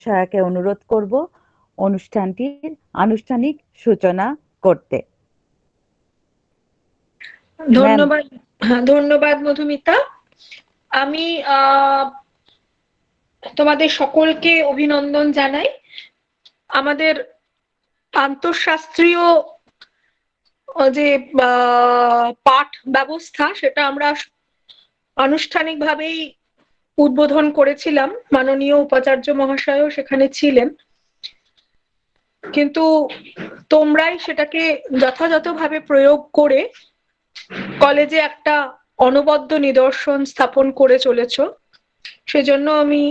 সহায়কে অনুরোধ করব অনুষ্ঠানটির আনুষ্ঠানিক সূচনা করতে। ম্যাম। ধন্যবাদ। ধন্যবাদ মধুমিতা। আমি তোমাদের সকলকে অভিনন্দন জানাই। আমাদের আন্তঃশাস্ত্রীয় যে পাঠ ব্যবস্থা সেটা আমরা আনুষ্ঠানিকভাবেই উদ্বোধন করেছিলাম, মাননীয় উপাচার্য মহাশয়ও সেখানে ছিলেন, কিন্তু তোমরাই সেটাকে যথাযথভাবে প্রয়োগ করে কলেজে একটা অনবদ্য নিদর্শন স্থাপন করে চলেছ। সেজন্য আমি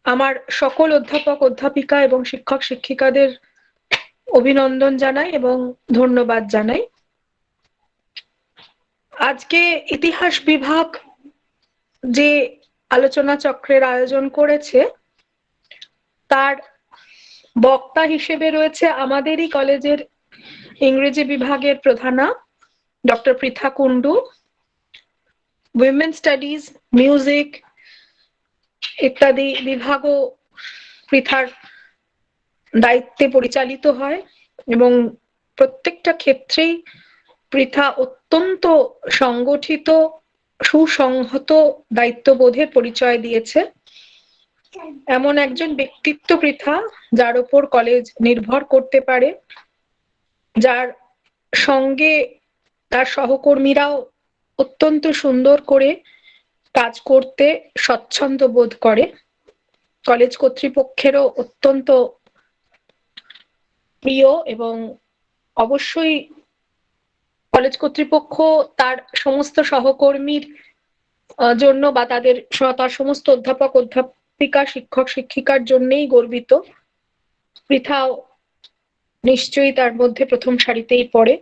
আমার সকল অধ্যাপক অধ্যাপিকা এবং শিক্ষক শিক্ষিকাদের অভিনন্দন জানাই এবং ধন্যবাদ জানাই। আজকে ইতিহাস বিভাগ যে আলোচনা চক্রের আয়োজন করেছে তার বক্তা হিসেবে রয়েছে আমাদেরই কলেজের ইংরেজি বিভাগের প্রধানা doctor Pritha Kundu. Women studies, music ইত্যাদি বিভাগও পৃথার দায়িত্বে পরিচালিত হয় এবং প্রত্যেকটা ক্ষেত্রেই পৃথা অত্যন্ত সংগঠিত সুসংহত দায়িত্ববোধের পরিচয় দিয়েছে। এমন একজন ব্যক্তিত্ব পৃথা যার উপর কলেজ নির্ভর করতে পারে, যার সঙ্গে তার সহকর্মীরাও অত্যন্ত সুন্দর করে কাজ করতে স্বচ্ছন্দ বোধ করে। কলেজ কর্তৃপক্ষেরও অত্যন্ত প্রিয় এবং অবশ্যই কলেজ কর্তৃপক্ষ তার সমস্ত সহকর্মীর জন্য বা তার সমস্ত অধ্যাপক অধ্যাপিকা শিক্ষক শিক্ষিকার জন্যই গর্বিত। পৃথাও নিশ্চয়ই তার মধ্যে প্রথম সারিতেই পড়ে।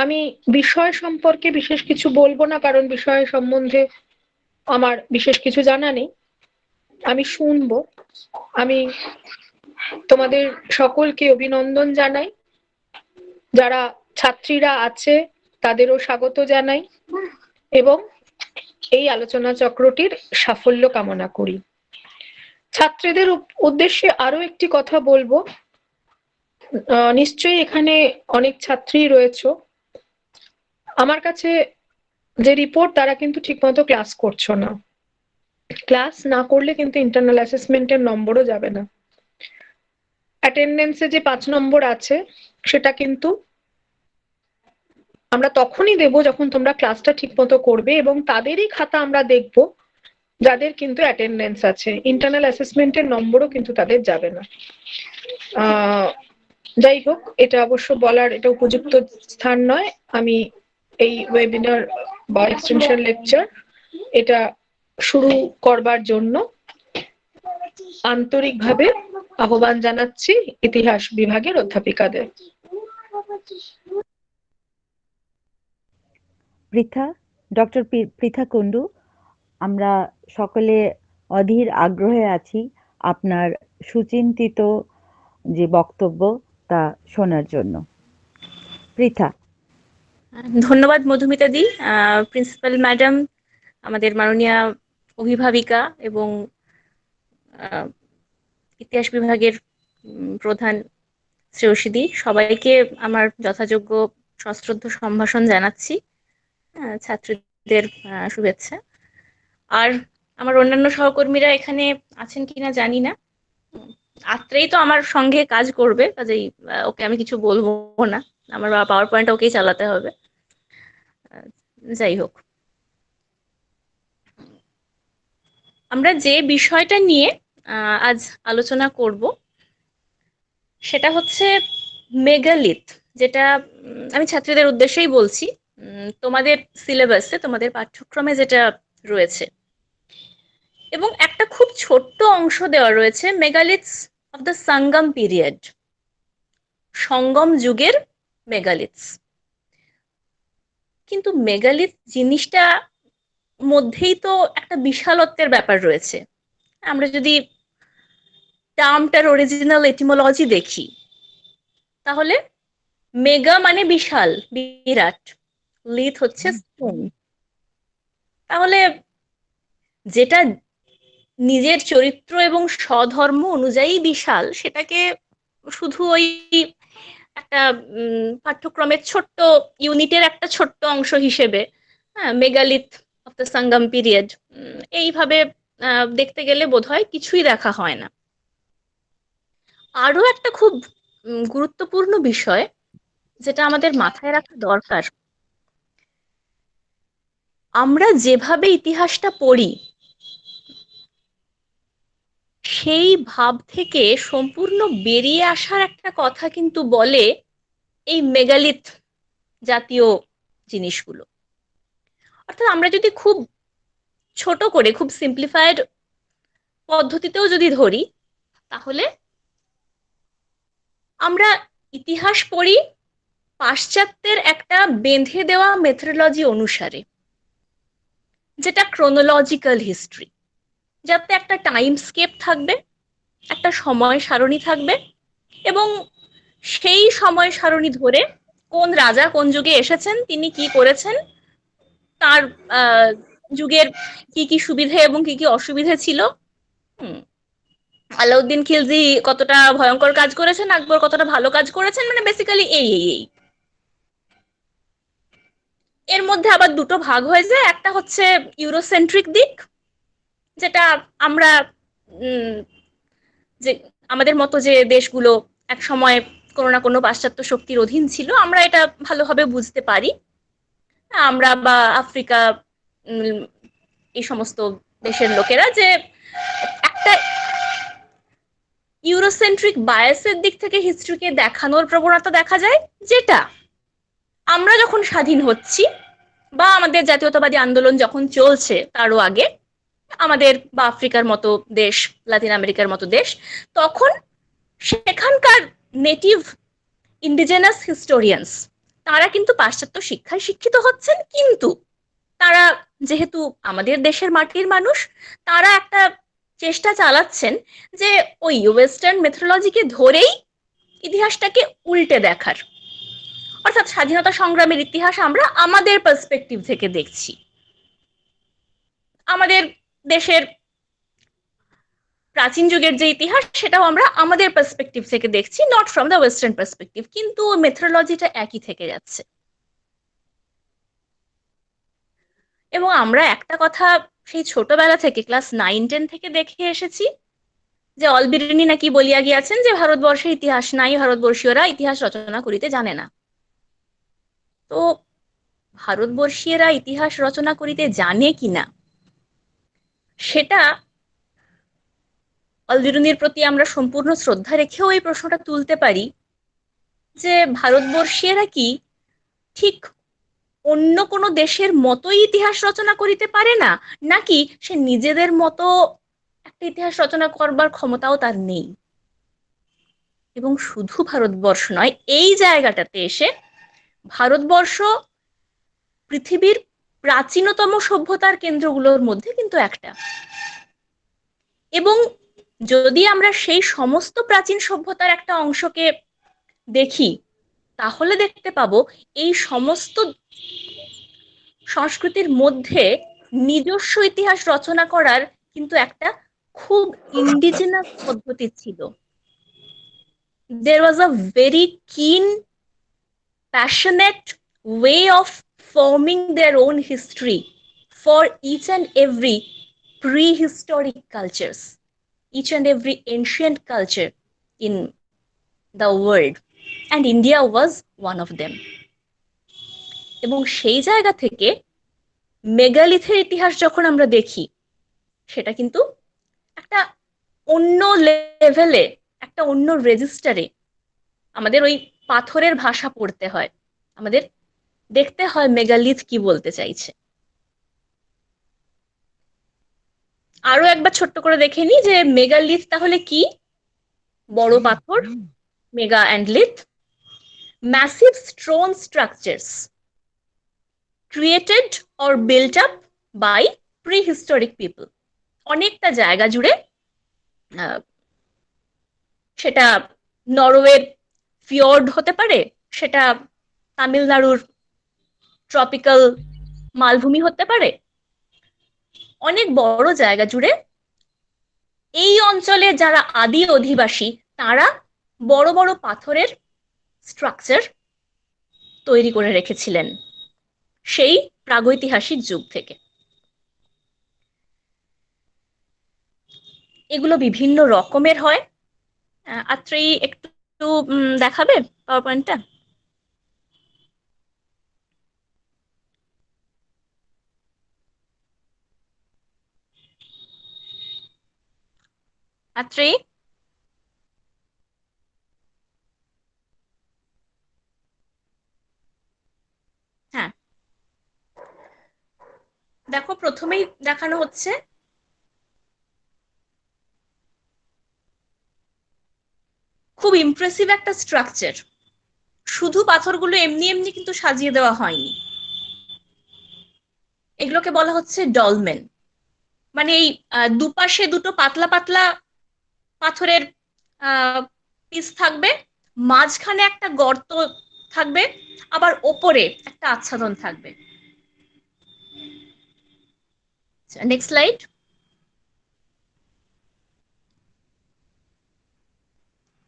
আমি বিষয় সম্পর্কে বিশেষ কিছু বলবো না, কারণ বিষয় সম্বন্ধে আমার বিশেষ কিছু জানা নেই। আমি শুনবো। আমি তোমাদের সকলকে অভিনন্দন জানাই, যারা ছাত্রীরা আছে তাদেরও স্বাগত জানাই এবং এই আলোচনা চক্রটির সাফল্য কামনা করি। ছাত্রীদের উদ্দেশ্যে আরো একটি কথা বলবো। নিশ্চয়ই এখানে অনেক ছাত্রী রয়েছে, আমার কাছে যে রিপোর্ট তারা কিন্তু ঠিকমতো ক্লাস করছো না। ক্লাস না করলে কিন্তু ইন্টারনাল অ্যাসেসমেন্টের নম্বরও যাবে না। অ্যাটেন্ডেন্সে যে 5 নম্বর আছে সেটা কিন্তু আমরা তখনই দেব যখন তোমরা ক্লাসটা ঠিকমতো করবে, এবং তাদেরই খাতা আমরা দেখব যাদের কিন্তু অ্যাটেন্ডেন্স আছে। ইন্টারনাল অ্যাসেসমেন্টের নম্বরও কিন্তু তাদের যাবে না। যাই হোক, এটা অবশ্য বলার এটা উপযুক্ত স্থান নয়। আমি এই ওয়েবিনার বা এক্সটেনশন লেকচার এটা শুরু করবার জন্য আন্তরিকভাবে আহ্বান জানাচ্ছি ইতিহাস বিভাগের অধ্যাপিকাদের। ডক্টর পৃথা কুন্ডু, আমরা সকলে অধীর আগ্রহে আছি আপনার সুচিন্তিত যে বক্তব্য তা শোনার জন্য। পৃথা। ধন্যবাদ মধুমিতা দি, প্রিন্সিপাল ম্যাডাম, আমাদের মাননীয় অভিভাবিকা এবং ইতিহাস বিভাগের প্রধান শ্রেয়সী দি, সবাইকে আমার যথাযোগ্য সশ্রদ্ধ সম্ভাষণ জানাচ্ছি, ছাত্রীদের শুভেচ্ছা। আর আমার অন্যান্য সহকর্মীরা এখানে আছেন কিনা জানি না, আত্রেই তো আমার সঙ্গে কাজ করবে, কাজেই ওকে আমি কিছু বলবো না, আমার পাওয়ার পয়েন্টটা ওকেই চালাতে হবে। যাই হোক, আমরা যে বিষয়টা নিয়ে আজ আলোচনা করব সেটা হচ্ছে মেগালিথ, যেটা আমি ছাত্রীদের উদ্দেশ্যেই বলছি। তোমাদের সিলেবাসে, তোমাদের পাঠ্যক্রমে যেটা রয়েছে, এবং একটা খুব ছোট্ট অংশ দেওয়া রয়েছে মেগালিথস অফ দ্য সঙ্গম পিরিয়ড, সঙ্গম যুগের মেগালিথস। কিন্তু মেগালিথ জিনিসটা মধ্যেই তো একটা বিশালত্বের ব্যাপার রয়েছে। আমরা যদি টার্মটার অরিজিনাল এটিমোলজি দেখি, তাহলে মেগা মানে বিশাল, বিরাট, লিথ হচ্ছে স্টোন। তাহলে যেটা নিজের চরিত্র এবং স্বধর্ম অনুযায়ী বিশাল, সেটাকে শুধু ওই একটা পাঠ্যক্রমের ছোট্ট ইউনিটের একটা ছোট্ট অংশ হিসেবে, হ্যাঁ, megalith of the Sangam period, এইভাবে দেখতে গেলে বোধহয় কিছুই দেখা হয় না। আরো একটা খুব গুরুত্বপূর্ণ বিষয় যেটা আমাদের মাথায় রাখা দরকার, আমরা যেভাবে ইতিহাসটা পড়ি সেই ভাব থেকে সম্পূর্ণ বেরিয়ে আসার একটা কথা কিন্তু বলে এই মেগালিথ জাতীয় জিনিসগুলো। অর্থাৎ আমরা যদি খুব ছোট করে, খুব সিম্পলিফাইড পদ্ধতিতেও যদি ধরি, তাহলে আমরা ইতিহাস পড়ি পাশ্চাত্যের একটা বেঁধে দেওয়া মেথোডোলজি অনুসারে, যেটা ক্রোনোলজিক্যাল হিস্ট্রি, যাতে একটা টাইম স্কেপ থাকবে, একটা সময় সারণী থাকবে, এবং সেই সময় সারণী ধরে কোন রাজা কোন যুগে এসেছেন, তিনি কি করেছেন, তার যুগের কি কি সুবিধে এবং কি কি অসুবিধে ছিল, আলাউদ্দিন খিলজি কতটা ভয়ঙ্কর কাজ করেছেন, আকবর কতটা ভালো কাজ করেছেন, মানে বেসিক্যালি এই এর মধ্যে আবার দুটো ভাগ হয়ে যায়। একটা হচ্ছে ইউরোসেন্ট্রিক দিক, যেটা আমরা যে আমাদের মতো যে দেশগুলো এক সময় কোনো না কোনো পাশ্চাত্য শক্তির অধীন ছিল, আমরা এটা ভালোভাবে বুঝতে পারি। আমরা বা আফ্রিকা, এই সমস্ত দেশের লোকেরা, যে একটা ইউরোসেন্ট্রিক বায়াসের দিক থেকে হিস্ট্রিকে দেখানোর প্রবণতা দেখা যায়, যেটা আমরা যখন স্বাধীন হচ্ছি বা আমাদের জাতীয়তাবাদী আন্দোলন যখন চলছে তারও আগে, আমাদের বা আফ্রিকার মতো দেশ, লাতিন আমেরিকার মতো দেশ, তখন সেখানকার নেটিভ ইন্ডিজেনাস হিস্টোরিয়ানস তারা কিন্তু পাশ্চাত্য শিক্ষায় শিক্ষিত হচ্ছেন, কিন্তু তারা যেহেতু আমাদের দেশের মাটির মানুষ, তারা একটা চেষ্টা চালাচ্ছেন যে ওই ওয়েস্টার্ন মেথোডোলজিকে ধরেই ইতিহাসটাকে উল্টে দেখার। অর্থাৎ স্বাধীনতা সংগ্রামের ইতিহাস আমরা আমাদের পার্সপেক্টিভ থেকে দেখছি, আমাদের দেশের প্রাচীন যুগের যে ইতিহাস সেটাও আমরা আমাদের পার্সপেক্টিভ থেকে দেখছি, not from the western perspective, কিন্তু মেথোডোলজিটা একই থেকে যাচ্ছে। এবং আমরা একটা কথা সেই ছোটবেলা থেকে, ক্লাস 9-10 থেকে দেখে এসেছি, যে অলবিরুনি নাকি বলিয়া গিয়াছেন যে ভারতবর্ষের ইতিহাস নাই, ভারতবর্ষীয়রা ইতিহাস রচনা করিতে জানে না। তো ভারতবর্ষীয়রা ইতিহাস রচনা করিতে জানে কিনা, সেটা অলবিরুনির প্রতি আমরা সম্পূর্ণ শ্রদ্ধা রেখেও এই প্রশ্নটা তুলতে পারি, যে ভারতবর্ষীয়রা কি ঠিক অন্য কোনো দেশের মতোই ইতিহাস রচনা করিতে পারে না, নাকি সে নিজেদের মতো একটা ইতিহাস রচনা করবার ক্ষমতাও তার নেই। এবং শুধু ভারতবর্ষ নয়, এই জায়গাটাতে এসে ভারতবর্ষ পৃথিবীর প্রাচীনতম সভ্যতার কেন্দ্রগুলোর মধ্যে কিন্তু একটা। এবং যদি আমরা সেই সমস্ত প্রাচীন সভ্যতার একটা অংশকে দেখি, তাহলে দেখতে পাবো এই সমস্ত সংস্কৃতির মধ্যে নিজস্ব ইতিহাস রচনা করার কিন্তু একটা খুব ইন্ডিজিনাস পদ্ধতি ছিল। There was a very keen, passionate way of forming their own history for each and every prehistoric cultures, each and every ancient culture in the world, and India was one of them. এবং সেই জায়গা থেকে মেগালিথের ইতিহাস যখন আমরা দেখি, সেটা কিন্তু একটা অন্য লেভেলে, একটা অন্য রেজিস্টারে আমাদের ওই পাথরের ভাষা পড়তে হয়, আমাদের দেখতে হয় মেগালিথ কি বলতে চাইছে। আরো একবার ছোট্ট করে দেখে নি যে মেগালিথ তাহলে কি। বড় পাথর, mega and lith, massive stone structures created or built up by prehistoric people. অনেকটা জায়গা জুড়ে, সেটা নরওয়ের ফিয়র্ড হতে পারে, সেটা তামিলনাড়ুর ট্রপিক্যাল মালভূমি হতে পারে, অনেক বড় জায়গা জুড়ে এই অঞ্চলে যারা আদি অধিবাসী তারা বড় বড় পাথরের স্ট্রাকচার তৈরি করে রেখেছিলেন সেই প্রাগৈতিহাসিক যুগ থেকে। এগুলো বিভিন্ন রকমের হয়। আত্রেয়ী একটু দেখাবে পাওয়ার পয়েন্টটা? আত্রেয়ী, হ্যাঁ দেখো, প্রথমেই দেখানো হচ্ছে খুব ইমপ্রেসিভ একটা স্ট্রাকচার। শুধু পাথরগুলো এমনি এমনি কিন্তু সাজিয়ে দেওয়া হয়নি, এগুলোকে বলা হচ্ছে ডলমেন। মানে এই দুপাশে দুটো পাতলা পাতলা পাথরের পিস থাকবে, মাঝখানে একটা গর্ত থাকবে, আবার ওপরে একটা আচ্ছাদন থাকবে। Next slide.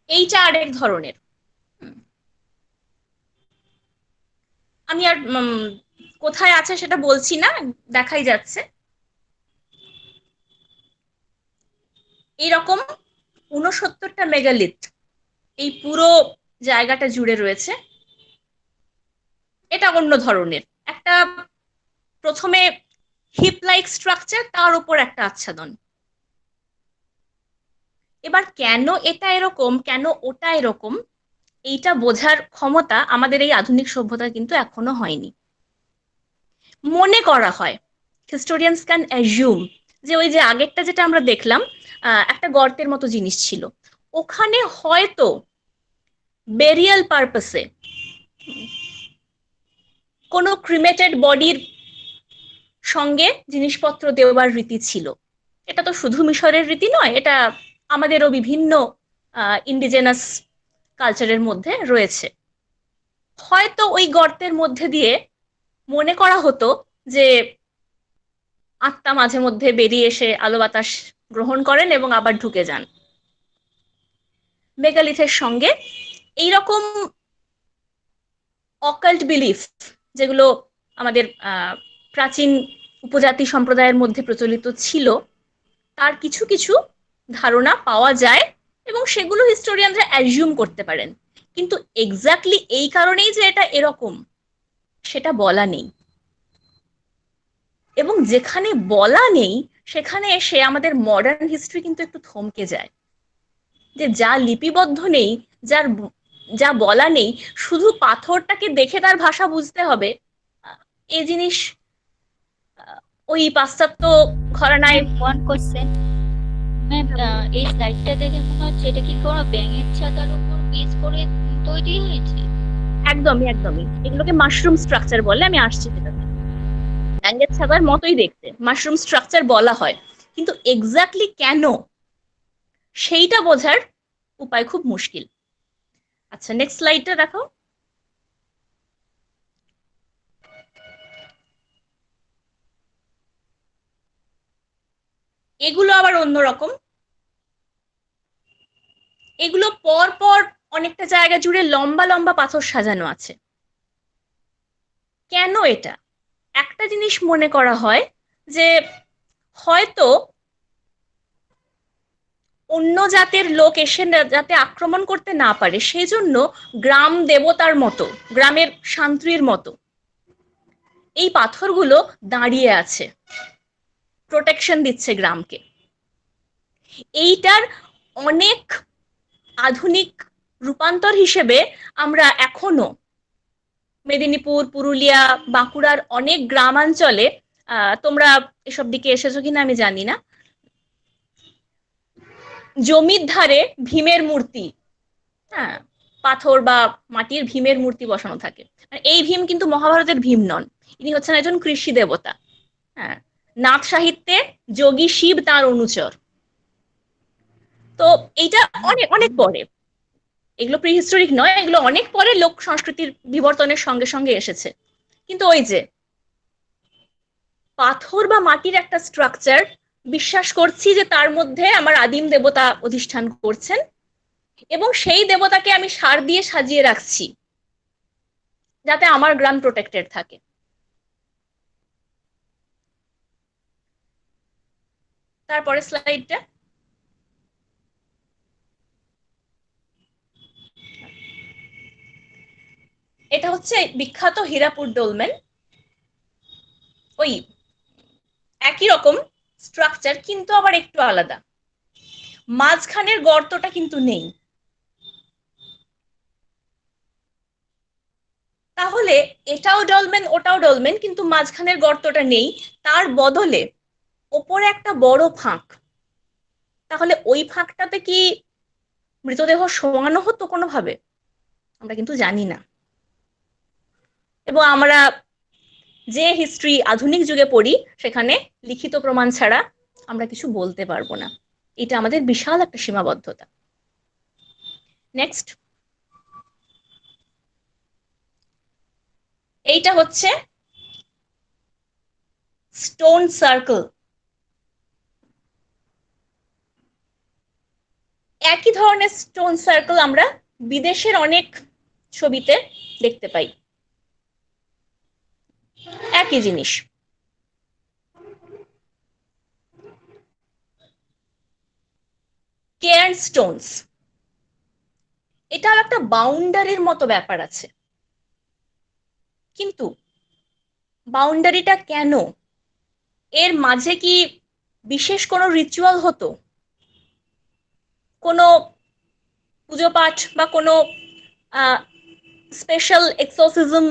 এইটা আরেক ধরনের। আমি আর কোথায় আছে সেটা বলছি না, দেখাই যাচ্ছে। এইরকম 69টা মেগালিথ এই পুরো জায়গাটা জুড়ে রয়েছে। এটা অন্য ধরনের একটা, প্রথমে হিপ লাইক স্ট্রাকচার, তার উপর একটা আচ্ছাদন। এবার কেন এটা এরকম, কেন ওটা এরকম, এইটা বোঝার ক্ষমতা আমাদের এই আধুনিক সভ্যতা কিন্তু এখনো হয়নি। মনে করা হয়, হিস্টোরিয়ানস ক্যান অ্যাজিউম, যে ওই যে আগেরটা যেটা আমরা দেখলাম একটা গর্তের মতো জিনিস ছিল, ওখানে হয়তো বেরিয়াল পারপাসে কোনো ক্রিমেটেড বডির সঙ্গে জিনিসপত্র দেওয়ার রীতি ছিল। এটা তো শুধু মিশরের রীতি নয়, এটা আমাদেরও বিভিন্ন ইন্ডিজেনাস কালচারের মধ্যে রয়েছে। হয়তো ওই গর্তের মধ্যে দিয়ে মনে করা হতো যে আত্মা মাঝে মধ্যে বেরিয়ে এসে আলো বাতাস গ্রহণ করেন এবং আবার ঢুকে যান। মেগালিথের সঙ্গে এইরকম অকাল্ট বিলিফ, যেগুলো আমাদের প্রাচীন উপজাতি সম্প্রদায়ের মধ্যে প্রচলিত ছিল, তার কিছু কিছু ধারণা পাওয়া যায় এবং সেগুলো হিস্টোরিয়ানরা অ্যাজিউম করতে পারেন। কিন্তু এক্স্যাক্টলি এই কারণেই যে এটা এরকম সেটা বলা নেই। এবং যেখানে বলা নেই সেখানে এসে আমাদের মডার্ন হিস্ট্রি কিন্তু একটু থমকে যায়, যে যা লিপিবদ্ধ নেই, যা বলা নেই, শুধু পাথরটাকে দেখে তার ভাষা বুঝতে হবে, এই জিনিস ওই পাশ্চাত্য ঘরানায়। ওয়ান কোশ্চেন ম্যাম, এই স্লাইডটা দেখে মনে হচ্ছে এটা কি কোনো ব্যাঙের ছাতার উপর বেস করে তৈরি হয়েছে? একদমই একদমই, এগুলোকে মাশরুম স্ট্রাকচার বলে। আমি আসছি সেটাতে। ব্যাঙের ছাতার মতোই দেখতে, মাশরুম স্ট্রাকচার বলা হয়, কিন্তু এক্স্যাক্টলি কেন সেইটা বোঝার উপায় খুব মুশকিল। আচ্ছা, নেক্সট স্লাইডটা দেখো। এগুলো আবার অন্যরকম। এগুলো পর পর অনেকটা জায়গা জুড়ে লম্বা লম্বা পাথর সাজানো আছে। কেন এটা? একটা জিনিস মনে করা হয় যে হয়তো অন্য জাতের লোক এসে যাতে আক্রমণ করতে না পারে, সেই জন্য গ্রাম দেবতার মতো, গ্রামের শান্তির মতো এই পাথরগুলো দাঁড়িয়ে আছে, প্রোটেকশন দিচ্ছে গ্রামকে। এইটার অনেক আধুনিক রূপান্তর হিসেবে আমরা এখনো মেদিনীপুর, পুরুলিয়া, বাঁকুড়ার অনেক গ্রামাঞ্চলে, তোমরা এসব দিকে এসেছো কিনা আমি জানি না, জমির ধারে ভীমের মূর্তি, হ্যাঁ, পাথর বা মাটির ভীমের মূর্তি বসানো থাকে। এই ভীম কিন্তু মহাভারতের ভীম নন, ইনি হচ্ছেন একজন কৃষি দেবতা। হ্যাঁ, নাথ সাহিত্যে যোগী শিব তার অনুচর। তো এইটা অনেক অনেক পরে, এগুলো প্রিহিস্টোরিক নয়, এগুলো অনেক পরে লোক সংস্কৃতির বিবর্তনের সঙ্গে সঙ্গে এসেছে। কিন্তু ওই যে পাথর বা মাটির একটা স্ট্রাকচার বিশ্বাস করছি যে তার মধ্যে আমার আদিম দেবতা অধিষ্ঠান করছেন, এবং সেই দেবতাকে আমি সার দিয়ে সাজিয়ে রাখছি যাতে আমার গ্রাম প্রোটেক্টেড থাকে। তারপরে স্লাইডটা, এটা হচ্ছে বিখ্যাত হীরাপুর ডোলমেন। ওই একই রকম স্ট্রাকচার, কিন্তু আবার একটু আলাদা। মাঝখানের গর্তটা কিন্তু নেই। তাহলে এটাও ডলমেন ওটাও ডলমেন, কিন্তু মাঝখানের গর্তটা নেই, তার বদলে ওপরে একটা বড় ফাঁক। তাহলে ওই ফাঁকটাতে কি মৃতদেহ শোয়ানো হতো কোনোভাবে? আমরা কিন্তু জানি না। এবং আমরা যে হিস্ট্রি আধুনিক যুগে পড়ি সেখানে লিখিত প্রমাণ ছাড়া আমরা কিছু বলতে পারবো না। এটা আমাদের বিশাল একটা সীমাবদ্ধতা। নেক্সট, এইটা হচ্ছে স্টোন সার্কেল। একই ধরনের স্টোন সার্কেল আমরা বিদেশের অনেক ছবিতে দেখতে পাই, একই জিনিস। কেয়ার্ন স্টোনস, এটা একটা বাউন্ডারির মতো ব্যাপার আছে, কিন্তু বাউন্ডারিটা কেন? এর মাঝে কি বিশেষ কোনো রিচুয়াল হতো, কোনো পুজো পাঠ বা কোনো স্পেশাল এক্সোরসিজম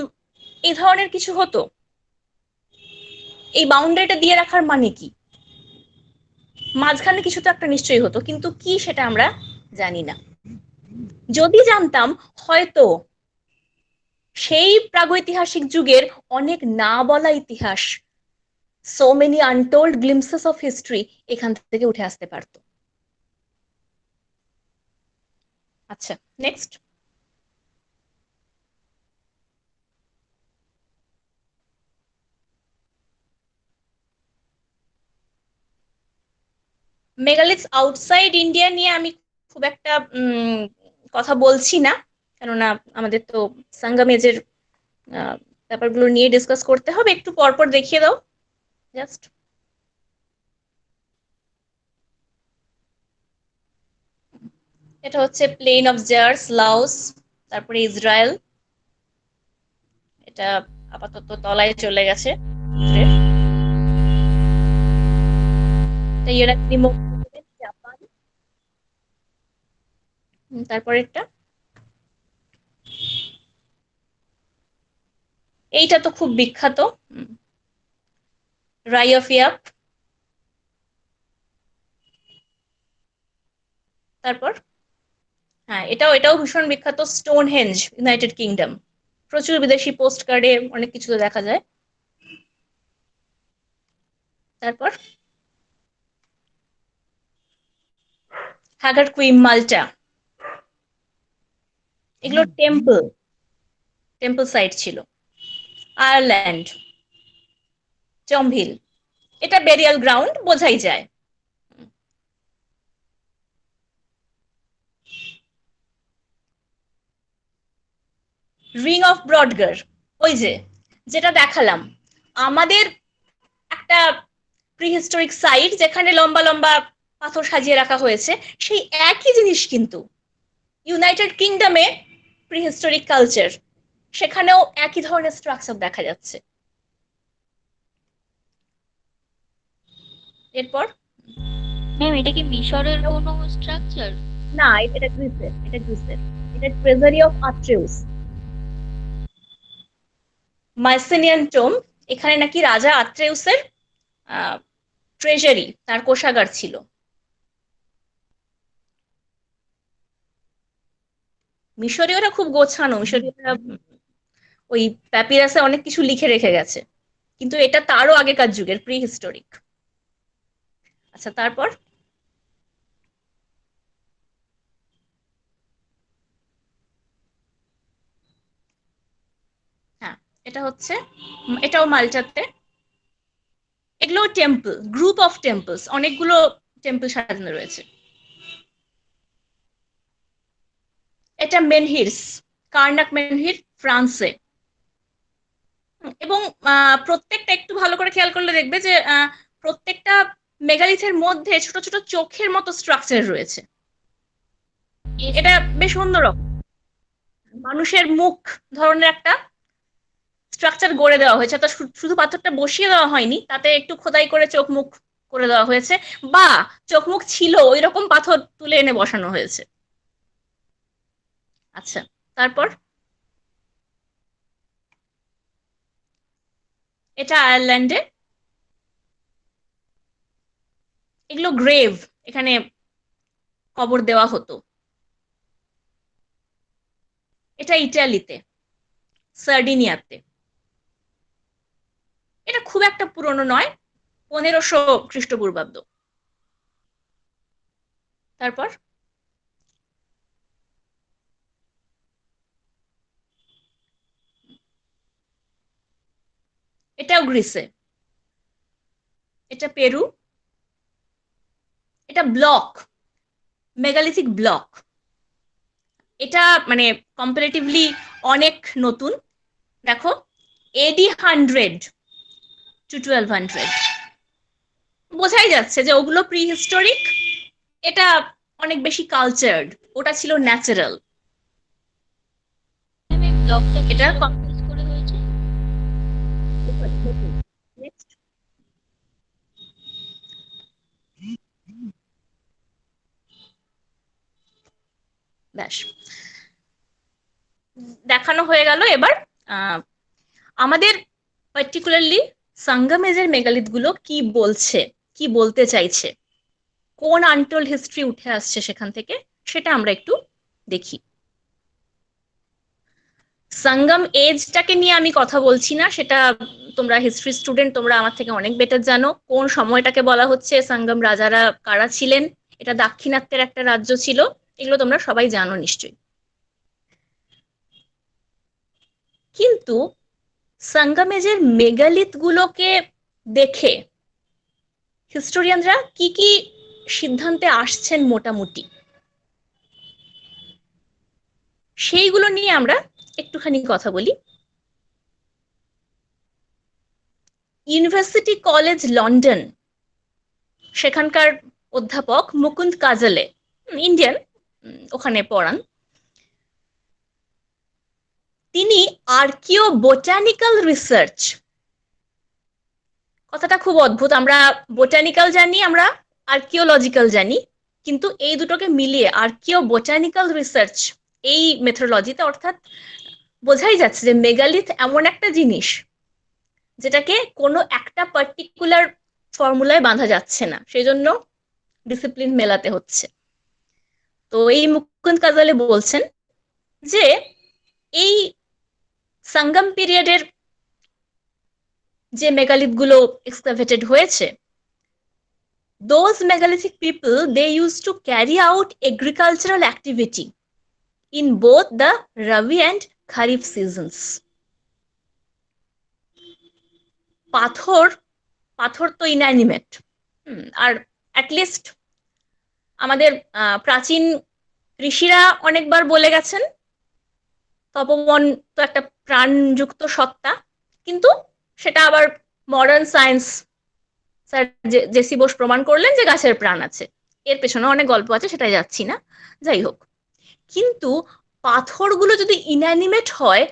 এই ধরনের কিছু হতো? এই বাউন্ডারিটা দিয়ে রাখার মানে কি? মাঝখানে কিছু তো একটা নিশ্চয়ই হতো, কিন্তু কি সেটা আমরা জানি না। যদি জানতাম, হয়তো সেই প্রাগৈতিহাসিক যুগের অনেক না বলা ইতিহাস, so many untold glimpses of history এখান থেকে উঠে আসতে পারতো। আচ্ছা, নেক্সট। মেগালিথস আউটসাইড ইন্ডিয়া নিয়ে আমি খুব একটা কথা বলছি না, কেননা আমাদের তো সাঙ্গামেজের ব্যাপারগুলো নিয়ে ডিসকাস করতে হবে। একটু পরপর দেখিয়ে দাও জাস্ট। এটা হচ্ছে প্লেন অফ জার্স, লাওস, তারপরে ইসরায়েল। এটা আপাতত তলায় চলে গেছে। জাপান। তারপরেরটা, এইটা তো খুব বিখ্যাত, রাই অফ ইয়াপ। তারপর হ্যাঁ, এটাও ভীষণ বিখ্যাত, স্টোনহেঞ্জ, ইউনাইটেড কিংডম। প্রচুর বিদেশি পোস্ট কার্ডে অনেক কিছু দেখা যায়। তারপর হ্যাগার্ড কুইম, মাল্টা। এগুলো টেম্পল সাইট ছিল। আয়ারল্যান্ড, চমভিল, এটা বেরিয়াল গ্রাউন্ড, বোঝাই যায়। রিং অফ ব্রডগার, ওই যে যেটা দেখালাম, আমাদের একটা প্রিহিস্টোরিক সাইট যেখানে লম্বা লম্বা পাথর সাজিয়ে রাখা হয়েছে, সেই একই জিনিস কিন্তু ইউনাইটেড কিংডমে প্রিহিস্টোরিক কালচার, সেখানেও একই ধরনের স্ট্রাকচার দেখা যাচ্ছে। এরপর ম্যাম, এটা কি মিশরের কোনো স্ট্রাকচার? না, এটা গ্রিসের, এটা ট্রেজারি অফ আত্রেউস, মাইসেনিয়ান টোম। এখানে নাকি রাজা আত্রেউসের ট্রেজারি, তার কোষাগার ছিল। মিশরীয়রা খুব গোছানো, মিশরীয়রা ওই প্যাপিরাসে অনেক কিছু লিখে রেখে গেছে, কিন্তু এটা তারও আগেকার যুগের, প্রি হিস্টোরিক। আচ্ছা, তারপর হ্যাঁ, এটা হচ্ছে, এটাও মাল্টাতে। এগুলো টেম্পল, গ্রুপ অফ টেম্পলস, অনেকগুলো টেম্পল সাজানো রয়েছে। এটা মেনহিরস, কার্নাক মেনহির, ফ্রান্সে। এবং প্রত্যেকটা একটু ভালো করে খেয়াল করলে দেখবে যে প্রত্যেকটা মেগালিথের মধ্যে ছোট ছোট চোখের মতো স্ট্রাকচার রয়েছে। এটা বেশ অন্যরকম, মানুষের মুখ ধরনের একটা স্ট্রাকচার গড়ে দেওয়া হয়েছে। তা শুধু পাথরটা বসিয়ে দেওয়া হয়নি, তাতে একটু খোদাই করে চোখ মুখ করে দেওয়া হয়েছে, বা চোখ মুখ ছিল ওই রকম পাথর তুলে এনে বসানো হয়েছে। আচ্ছা, তারপর এটা আয়ারল্যান্ডে, এগুলো গ্রেভ, এখানে কবর দেওয়া হতো। এটা ইটালিতে, সার্ডিনিয়াতে। এটা খুব একটা পুরনো নয়, 1500 খ্রিস্টপূর্বাব্দ। তারপর এটাও গ্রিসে, এটা পেরু, এটা ব্লক, মেগালিথিক ব্লক। এটা মানে কম্পারেটিভলি অনেক নতুন। দেখো, AD 100 to 1200, বোঝাই যাচ্ছে যে ওগুলো প্রি হিস্টোরিক, এটা অনেক বেশি কালচার্ড, ওটা ছিল ন্যাচারাল। ব্লকটা এটা কমপ্লিট করে হয়েছে। Next. ব্যাস, দেখানো হয়ে গেল। এবার আমাদের পার্টিকুলারলি সাঙ্গামেজের মেগালিথ গুলো কি বলছে, কি বলতে চাইছে, কোন আনটোল্ড হিস্ট্রি উঠে আসছে সেখান থেকে, সেটা আমরা একটু দেখি। সঙ্গম এজটাকে নিয়ে আমি কথা বলছি না, সেটা তোমরা হিস্ট্রি স্টুডেন্ট, তোমরা আমার থেকে অনেক বেটার জানো কোন সময়টাকে বলা হচ্ছে, সঙ্গম রাজারা কারা ছিলেন, এটা দাক্ষিণাত্যের একটা রাজ্য ছিল, এগুলো তোমরা সবাই জানো নিশ্চয়ই। কিন্তু সঙ্গমেজের মেগালিথ গুলোকে দেখে হিস্টোরিয়ানরা কি কি সিদ্ধান্তে আসছেন মোটামুটি, সেইগুলো নিয়ে আমরা একটুখানি কথা বলি। ইউনিভার্সিটি কলেজ লন্ডন, সেখানকার অধ্যাপক মুকুন্দ কাজলে, ইন্ডিয়ান, ওখানে পড়ান। তিনি আর্কিও বোটানিক্যাল রিসার্চ, কথাটা খুব অদ্ভুত, আমরা বোটানিক্যাল জানি, আমরা আর্কিওলজিক্যাল জানি, কিন্তু এই দুটোকে মিলিয়ে আর্কিও বোটানিক্যাল রিসার্চ এই মেথোডোলজিতে, অর্থাৎ বোঝাই যাচ্ছে যে মেগালিথ এমন একটা জিনিস যেটাকে কোনো একটা পার্টিকুলার ফর্মুলায় বাঁধা যাচ্ছে না, সেই জন্য ডিসিপ্লিন মেলাতে হচ্ছে। তো এই মুকুন্দ কাজলে বলছেন যে এই সঙ্গম পিরিয়ডের যে মেগালিথ গুলো এক্সকাভেটেড হয়েছে, those megalithic people, they used to carry out agricultural activity in both the Rabi and Kharif seasons. পাথর, পাথর তো ইনঅ্যানিমেট, আর অ্যাটলিস্ট আমাদের প্রাচীন ঋষিরা অনেকবার বলে গেছেন তপবন তো একটা প্রাণযুক্ত সত্তা, কিন্তু সেটা আবার modern science, sir JC Bose প্রমাণ করলেন যে গাছের প্রাণ আছে, এর পেছনে অনেক গল্প আছে, সেটাই যাচ্ছি না। যাই হোক, কিন্তু পাথরগুলো যদি ইনঅ্যানিমেট হয়,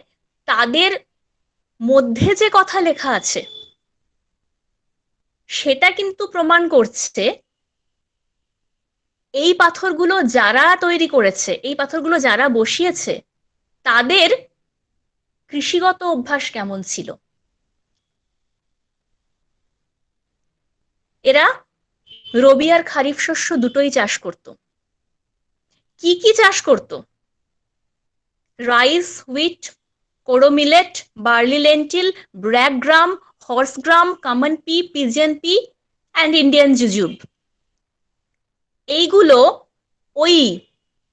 তাদের মধ্যে যে কথা লেখা আছে সেটা কিন্তু প্রমাণ করছে এই পাথরগুলো যারা তৈরি করেছে, এই পাথরগুলো যারা বসিয়েছে, তাদের কৃষিগত অভ্যাস কেমন ছিল। এরা রবি আর খারিফ শস্য দুটোই চাষ করত। কি কি চাষ করত? রাইস, হুইট, কোরো millet, barley lentil, BRAC gram, horse gram, common P, pigeon P and Indian jujube. এইগুলো ওই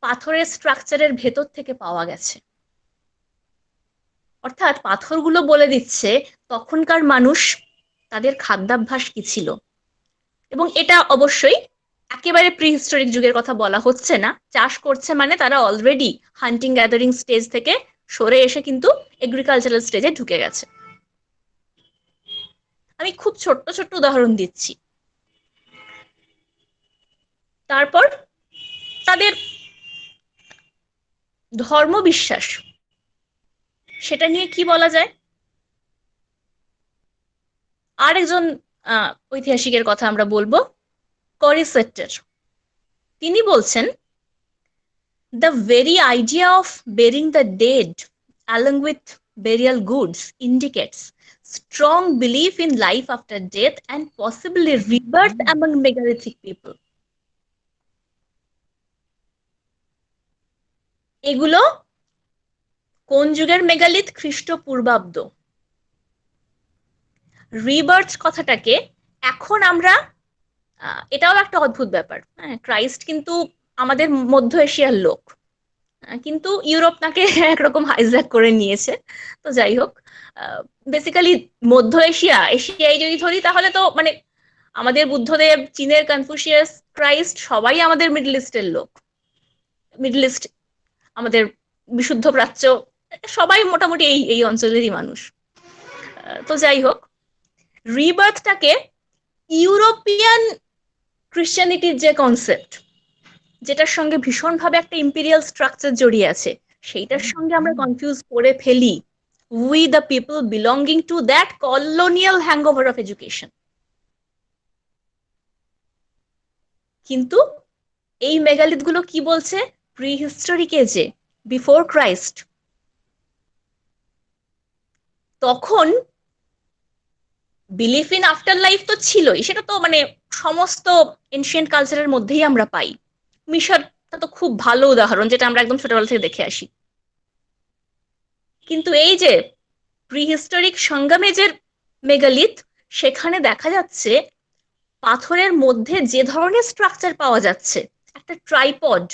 পাথরের স্ট্রাকচারের ভেতর থেকে পাওয়া গেছে। অর্থাৎ পাথরগুলো বলে দিচ্ছে তখনকার মানুষ তাদের খাদ্যাভ্যাস কি ছিল। এবং এটা অবশ্যই একেবারে প্রিহিস্টোরিক যুগের কথা বলা হচ্ছে না, চাষ করছে মানে তারা অলরেডি হান্টিং গ্যাদারিং স্টেজ থেকে সরে এসে কিন্তু এগ্রিকালচারাল স্টেজে ঢুকে গেছে। আমি খুব ছোট্ট ছোট্ট উদাহরণ দিচ্ছি। তারপর তাদের ধর্ম বিশ্বাস, সেটা নিয়ে কি বলা যায়। আরেকজন ঐতিহাসিকের কথা আমরা বলবো, করিসেপ্টের। তিনি বলছেন, the very idea of burying the dead along with burial goods indicates strong belief in life after death and possibly rebirth among megalithic people. এগুলো কোন যুগের মেগালিথ? খ্রিস্টপূর্বাব্দ। রিবার্থ কথাটাকে এখন আমরা, এটাও একটা অদ্ভুত ব্যাপার, হ্যাঁ, ক্রাইস্ট কিন্তু আমাদের মধ্য এশিয়ার লোক, কিন্তু ইউরোপ তাকে একরকম হাইজ্যাক করে নিয়েছে। তো যাই হোক, বেসিক্যালি মধ্য এশিয়ায় যদি ধরি তাহলে তো মানে আমাদের বুদ্ধদেব, চীনের কনফুসিয়াস, ক্রাইস্ট সবাই আমাদের মিডল ইস্টের লোক। মিডল ইস্ট আমাদের বিশুদ্ধ প্রাচ্য, সবাই মোটামুটি এই এই অঞ্চলেরই মানুষ। তো যাই হোক, রিবার্থটাকে ইউরোপিয়ান ক্রিশ্চিয়ানিটির যে কনসেপ্ট, যেটার সঙ্গে ভীষণভাবে একটা ইম্পেরিয়াল স্ট্রাকচার জড়িয়ে আছে, সেইটার সঙ্গে আমরা কনফিউজ করে ফেলি we the people belonging to that colonial hangover of education. কিন্তু এই মেগালিথ গুলো কি বলছে? প্রিহিস্টোরিক এজে, বিফোর ক্রাইস্ট, তখন বিলিফ ইন আফটার লাইফ তো ছিলই, সেটা তো মানে সমস্ত এনশিয়েন্ট কালচারের মধ্যেই আমরা পাই। মিশরটা তো খুব ভালো উদাহরণ, যেটা আমরা একদম ছোটবেলা থেকে দেখে আসি। কিন্তু এই যে প্রিহিস্টোরিক সঙ্গমেজের মেগালিথ, সেখানে দেখা যাচ্ছে পাথরের মধ্যে যে ধরনের স্ট্রাকচার পাওয়া যাচ্ছে, একটা ট্রাইপড,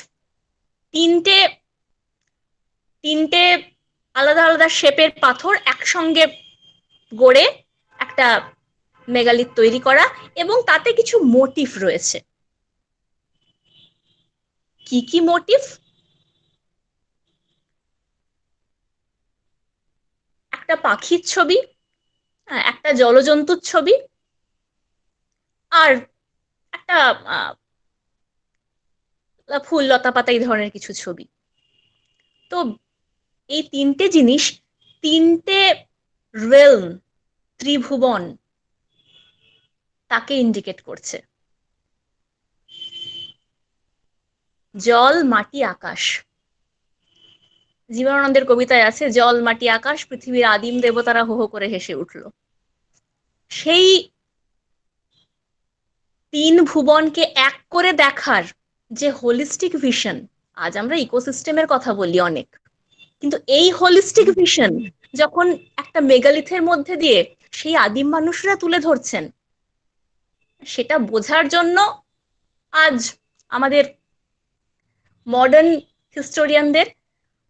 তিনটে তিনটে আলাদা আলাদা শেপের পাথর একসঙ্গে গড়ে একটা মেগালিথ তৈরি করা, এবং তাতে কিছু মোটিফ রয়েছে। কি কি মোটিফ? একটা পাখির ছবি, একটা জলজন্তুর ছবি, আর একটা ফুল লতা পাতা এই ধরনের কিছু ছবি। তো এই তিনটে জিনিস তিনটে রেলম, ত্রিভুবন, তাকে ইন্ডিকেট করছে। জল, মাটি, আকাশ। জীবনানন্দের কবিতায় আছে, জল, মাটি, আকাশ, পৃথিবীর আদিম দেবতারা হো হো করে হেসে উঠল। সেই তিন ভুবনকে এক করে দেখার যে হোলিস্টিক ভিশন, আজ আমরা ইকোসিস্টেমের কথা বলি অনেক, কিন্তু এই হোলিস্টিক ভিশন যখন একটা মেগালিথের মধ্যে দিয়ে সেই আদিম মানুষরা তুলে ধরছেন, সেটা বোঝার জন্য আজ আমাদের মডার্ন হিস্টোরিয়ানদের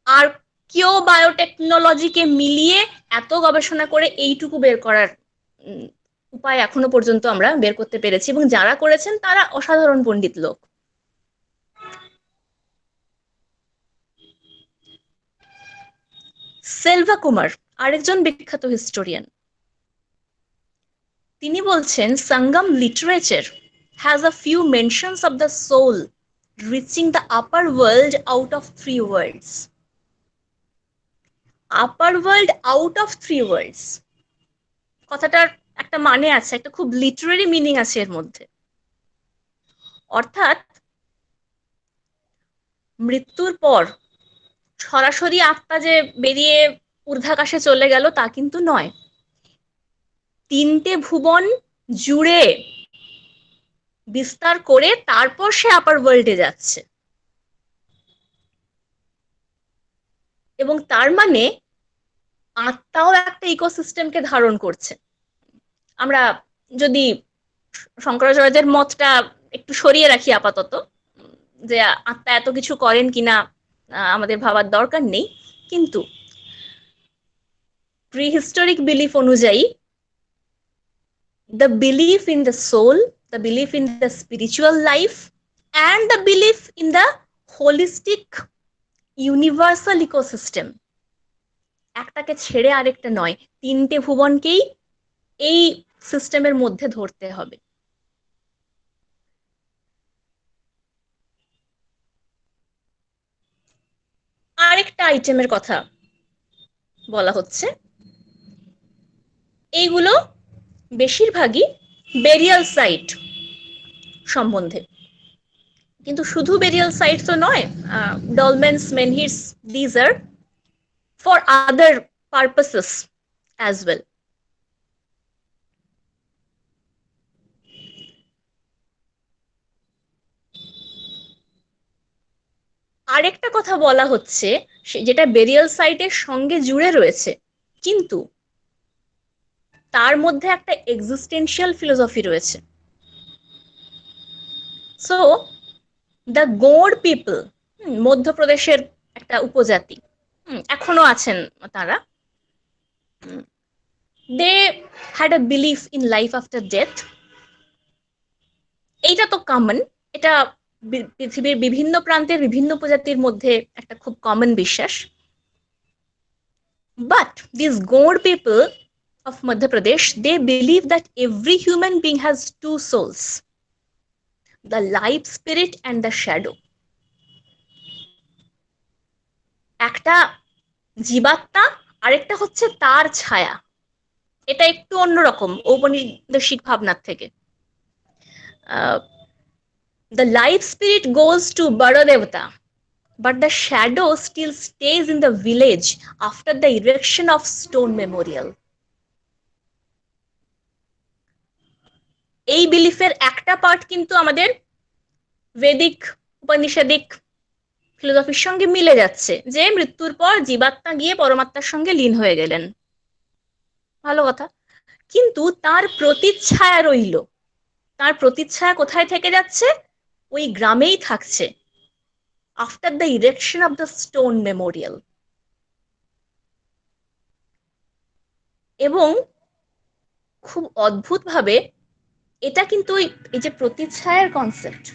আর্কিও বায়োটেকনোলজিকে মিলিয়ে এত গবেষণা করে এইটুকু বের করার উপায় এখনো পর্যন্ত আমরা বের করতে পেরেছি, এবং যারা করেছেন তারা অসাধারণ পণ্ডিত লোক। সেলভা কুমার আরেকজন বিখ্যাত হিস্টোরিয়ান, তিনি বলছেন, সঙ্গম literature has a few mentions of the soul reaching the upper world out of three worlds. Upper world out of three worlds কথাটার একটা মানে আছে, একটা খুব লিটারারি মিনিং আছে এর মধ্যে। অর্থাৎ মৃত্যুর পর সরাসরি আত্মা যে বেরিয়ে ঊর্ধ্বাকাশে চলে গেল তা কিন্তু নয়, তিনটে ভুবন জুড়ে বিস্তার করে তারপর সে আপার ওয়ার্ল্ডে যাচ্ছে। এবং তার মানে আত্মাও একটা ইকোসিস্টেমকে ধারণ করছে। আমরা যদি শঙ্করাচার্যের মতটা একটু সরিয়ে রাখি আপাতত, যে আত্মা এত কিছু করেন কিনা আমাদের ভাবার দরকার নেই, কিন্তু প্রিহিস্টোরিক বিলিফ অনুযায়ী the belief in the soul, the belief in the spiritual life, and the belief in the holistic universal ecosystem. একটাকে ছেড়ে আরেকটা নয়, তিনটে ভুবনকেই এই সিস্টেমের মধ্যে ধরতে হবে। আরেকটা আইটেমের কথা বলা হচ্ছে, এইগুলো বেশিরভাগই বেরিয়াল সাইট সম্বন্ধে, কিন্তু শুধু বেরিয়াল সাইট তো নয়, dolmens, menhirs, these are for other purposes as well. আরেকটা কথা বলা হচ্ছে যেটা বেরিয়াল সাইটের সঙ্গে জুড়ে রয়েছে, কিন্তু তার মধ্যে একটা এক্সিস্টেন্সিয়াল ফিলোসফি রয়েছে। সো দ্য গোঁড় পিপল, মধ্যপ্রদেশের একটা উপজাতি, এখনো আছেন তারা, they had a belief in life after death. এইটা তো কমন, এটা পৃথিবীর বিভিন্ন প্রান্তের বিভিন্ন উপজাতির মধ্যে একটা খুব কমন বিশ্বাস। But this Gond people of Madhya Pradesh, they believe that every human being has two souls, the life spirit and the shadow. একটা জীবাত্মা, আরেকটা হচ্ছে তার ছায়া। এটা একটু অন্যরকম ঔপনিবেশিক ভাবনার থেকে। The life spirit goes to Bada Devata, but the shadow still stays in the village after the erection of stone memorial. এই বিলিফের একটা পার্ট কিন্তু আমাদের বেদিক উপনিষদিক ফিলোসফির সঙ্গে মিলে যাচ্ছে, যে মৃত্যুর পর জীবাত্মা গিয়ে পরমাত্মার সঙ্গে লীন হয়ে গেলেন, ভালো কথা। কিন্তু তার প্রতিচ্ছায়া রইল, তার প্রতিচ্ছায়া কোথায় থেকে যাচ্ছে? ওই গ্রামেই থাকছে after the erection of the stone Memorial. এবং খুব অদ্ভুতভাবে এটা কিন্তু এই যে প্রতিচ্ছায়ার কনসেপ্ট,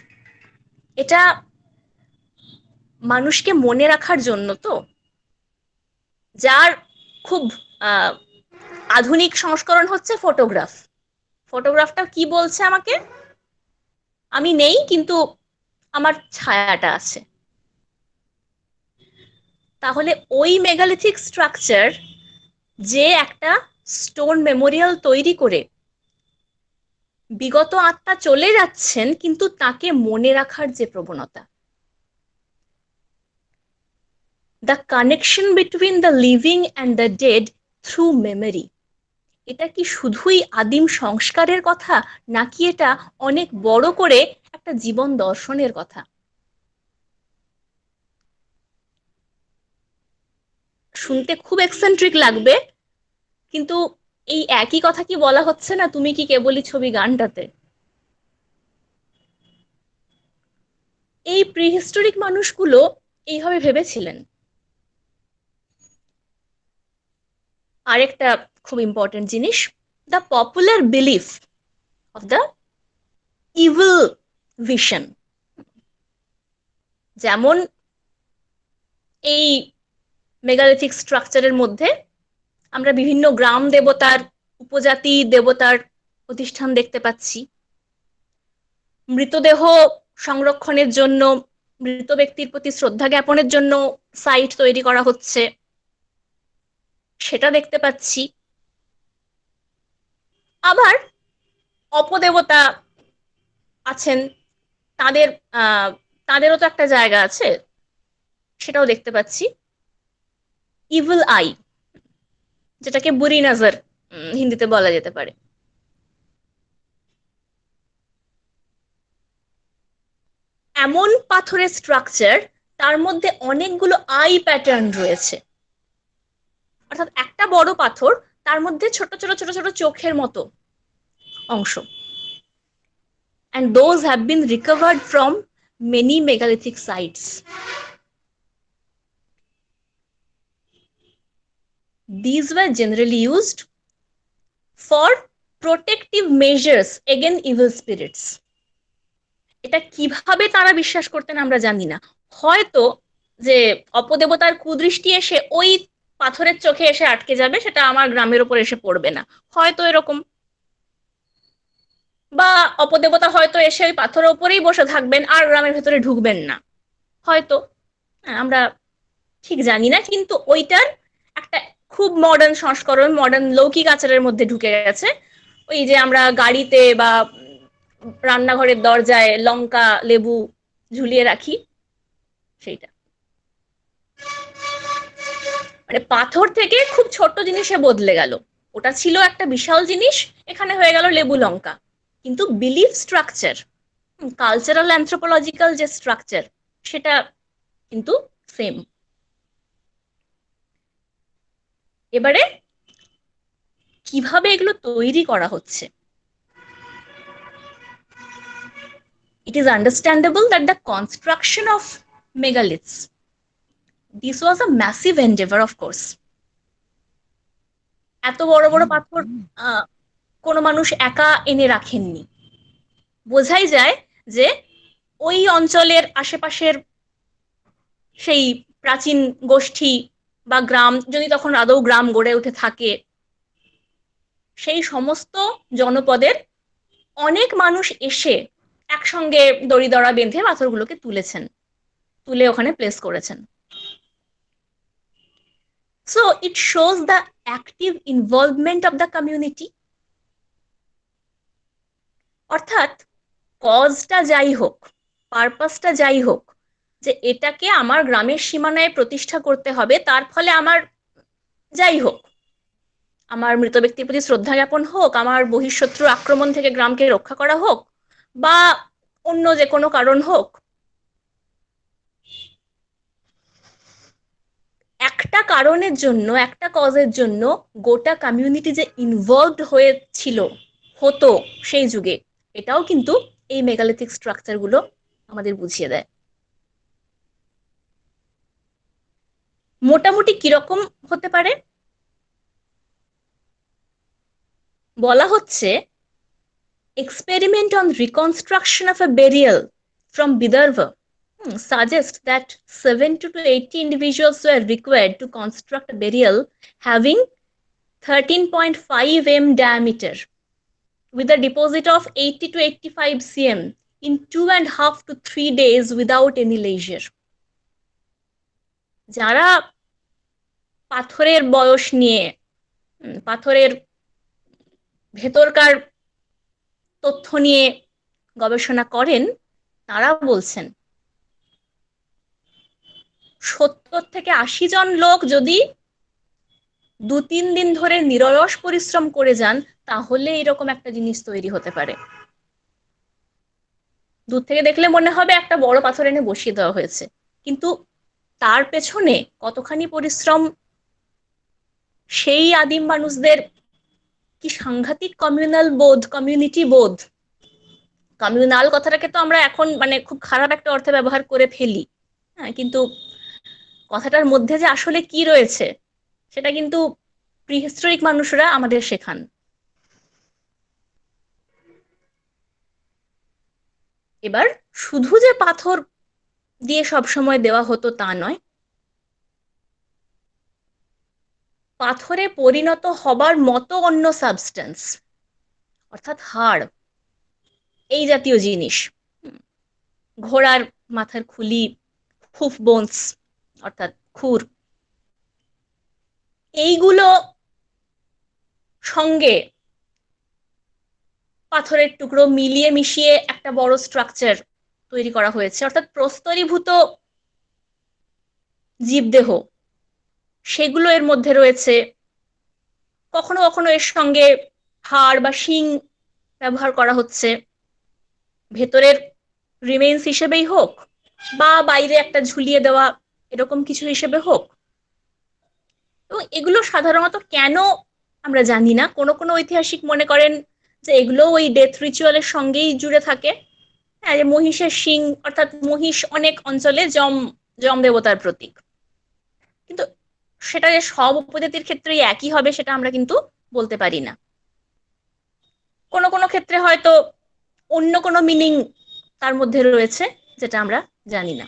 এটা মানুষকে মনে রাখার জন্য, তো যার খুব আধুনিক সংস্করণ হচ্ছে ফটোগ্রাফ। ফটোগ্রাফটা কি বলছে আমাকে? আমি নেই, কিন্তু আমার ছায়াটা আছে। তাহলে ওই মেগালিথিক স্ট্রাকচার যে একটা স্টোন মেমোরিয়াল তৈরি করে বিগত আত্মা চলে যাচ্ছেন, কিন্তু তাকে মনে রাখার যে প্রবণতা, the connection between the living and the dead through memory, এটা কি শুধুই আদিম সংস্কারের কথা, নাকি এটা অনেক বড় করে একটা জীবন দর্শনের কথা? শুনতে খুব এক্সেন্ট্রিক লাগবে, কিন্তু এই একই কথা কি বলা হচ্ছে না তুমি কি কেবলই ছবি গানটাতে? এই প্রিহিস্টোরিক মানুষগুলো এইভাবে ভেবেছিলেন। আরেকটা খুব ইম্পর্টেন্ট জিনিস, the popular belief of the evil vision. যেমন এই মেগালিথিক স্ট্রাকচারের মধ্যে আমরা বিভিন্ন গ্রাম দেবতার, উপজাতি দেবতার প্রতিষ্ঠান দেখতে পাচ্ছি। মৃতদেহ সংরক্ষণের জন্য, মৃত ব্যক্তির প্রতি শ্রদ্ধা জ্ঞাপনের জন্য সাইট তৈরি করা হচ্ছে, সেটা দেখতে পাচ্ছি। আবার অপদেবতা আছেন, তাদের তাদেরও তো একটা জায়গা আছে, সেটাও দেখতে পাচ্ছি। ইভিল আই, যেটাকে বুরি নজর হিন্দিতে বলা যেতে পারে। এমন পাথরের স্ট্রাকচার, তার মধ্যে অনেকগুলো আই প্যাটার্ন রয়েছে, অর্থাৎ একটা বড় পাথর, তার মধ্যে ছোট ছোট ছোট ছোট চোখের মতো অংশ। And those have been recovered from many megalithic sites. These were generally used for protective measures again evil spirits. এটা কিভাবে তারা বিশ্বাস করতেন আমরা জানি না। হয়তো যে অপদেবতার কুদৃষ্টি এসে ওই পাথরের চোখে এসে আটকে যাবে, সেটা আমার গ্রামের উপর এসে পড়বে না, হয়তো এরকম। বা অপদেবতা হয়তো এসে ওই পাথরের উপরেই বসে থাকবেন আর গ্রামের ভেতরে ঢুকবেন না, হয়তো। আমরা ঠিক জানি না, কিন্তু ওইটার একটা খুব মডার্ন সংস্করণ, মডার্ন লৌকিক আচারের মধ্যে ঢুকে গেছে। ওই যে আমরা গাড়িতে বা রান্নাঘরের দরজায় লঙ্কা লেবু ঝুলিয়ে রাখি, সেইটা। মানে পাথর থেকে খুব ছোট্ট জিনিসে বদলে গেল, ওটা ছিল একটা বিশাল জিনিস, এখানে হয়ে গেল লেবু লঙ্কা। কিন্তু বিলিফ স্ট্রাকচার, কালচারাল অ্যানথ্রোপোলজিক্যাল যে স্ট্রাকচার, সেটা কিন্তু সেম। এবারে কিভাবে এগুলো তৈরি করা হচ্ছে? It is understandable that the construction of megaliths, this was a massive endeavor, of course. এত বড় বড় পাথর কোনো মানুষ একা এনে রাখেননি। বোঝাই যায় যে ওই অঞ্চলের আশেপাশের সেই প্রাচীন গোষ্ঠী বা গ্রাম, যদি তখন আদৌ গ্রাম গড়ে উঠে থাকে, সেই সমস্ত জনপদের অনেক মানুষ এসে একসঙ্গে দড়ি দড়া বেঁধে পাথরগুলোকে তুলে ওখানে প্লেস করেছেন। So it shows the active involvement of the community. অর্থাৎ কজটা যাই হোক, পারপাসটা যাই হোক, যে এটাকে আমার গ্রামের সীমানায় প্রতিষ্ঠা করতে হবে, তার ফলে আমার যাই হোক, আমার মৃত ব্যক্তির প্রতি শ্রদ্ধা জ্ঞাপন হোক, আমার বহিঃশত্রু আক্রমণ থেকে গ্রামকে রক্ষা করা হোক, বা অন্য যে কোনো কারণ হোক, একটা কারণের জন্য, একটা কজের জন্য গোটা কমিউনিটি যে ইনভলভড হতো সেই যুগে, এটাও কিন্তু এই মেগালিথিক স্ট্রাকচার গুলো আমাদের বুঝিয়ে দেয়। মোটামুটি কিরকম হতে পারে বলা হচ্ছে, experiment on reconstruction of a burial from Vidarbha suggest that 70 to 80 individuals were required to construct a burial having 13.5 m diameter with a deposit of 80 to 85 cm in 2.5 to 3 days without any leisure. যারা পাথরের বয়স নিয়ে, পাথরের ভেতরকার তথ্য নিয়ে গবেষণা করেন, তারা বলছেন 70 থেকে 80 জন লোক যদি 2-3 দিন ধরে নিরলস পরিশ্রম করে যান, তাহলে এরকম একটা জিনিস তৈরি হতে পারে। দূর থেকে দেখলে মনে হবে একটা বড় পাথর এনে বসিয়ে দেওয়া হয়েছে, কিন্তু তার পেছনে কতখানি পরিশ্রম, সেই আদিম মানুষদের কি সাংঘাতিক কমিউনাল বোধ, কমিউনিটি বোধ। কমিউনাল কথাটাকে তো আমরা এখন মানে খুব খারাপ একটা অর্থে ব্যবহার করে ফেলি, হ্যাঁ, কিন্তু কথাটার মধ্যে যে আসলে কি রয়েছে সেটা কিন্তু প্রিহিস্টোরিক মানুষরা আমাদের শেখান। এবার শুধু যে পাথর দিয়ে সবসময় দেওয়া হতো তা নয়, পাথরে পরিণত হবার মতো অন্য সাবস্টেন্স, অর্থাৎ হাড়, এই জাতীয় জিনিস, ঘোড়ার মাথার খুলি, হুফ বোনস অর্থাৎ খুর, এইগুলো সঙ্গে পাথরের টুকরো মিলিয়ে মিশিয়ে একটা বড় স্ট্রাকচার তৈরি করা হয়েছে। অর্থাৎ প্রস্তরীভূত জীবদেহ, সেগুলো এর মধ্যে রয়েছে। কখনো কখনো এর সঙ্গে হাড় বা শিং ব্যবহার করা হচ্ছে, ভেতরের রিমেইন্স হিসেবেই হোক বা বাইরে একটা ঝুলিয়ে দেওয়া এরকম কিছু হিসেবে হোক। এবং এগুলো সাধারণত কেন আমরা জানি না, কোনো কোনো ঐতিহাসিক মনে করেন যে এগুলো ওই ডেথ রিচুয়ালের সঙ্গেই জুড়ে থাকে। হ্যাঁ, যে মহিষের শিং, অর্থাৎ মহিষ অনেক অঞ্চলে যম দেবতার প্রতীক, কিন্তু সেটা যে সব উপজাতির ক্ষেত্রেই একই হবে সেটা আমরা কিন্তু বলতে পারি না। কোনো কোনো ক্ষেত্রে হয়তো অন্য কোনো মিনিং তার মধ্যে রয়েছে যেটা আমরা জানি না।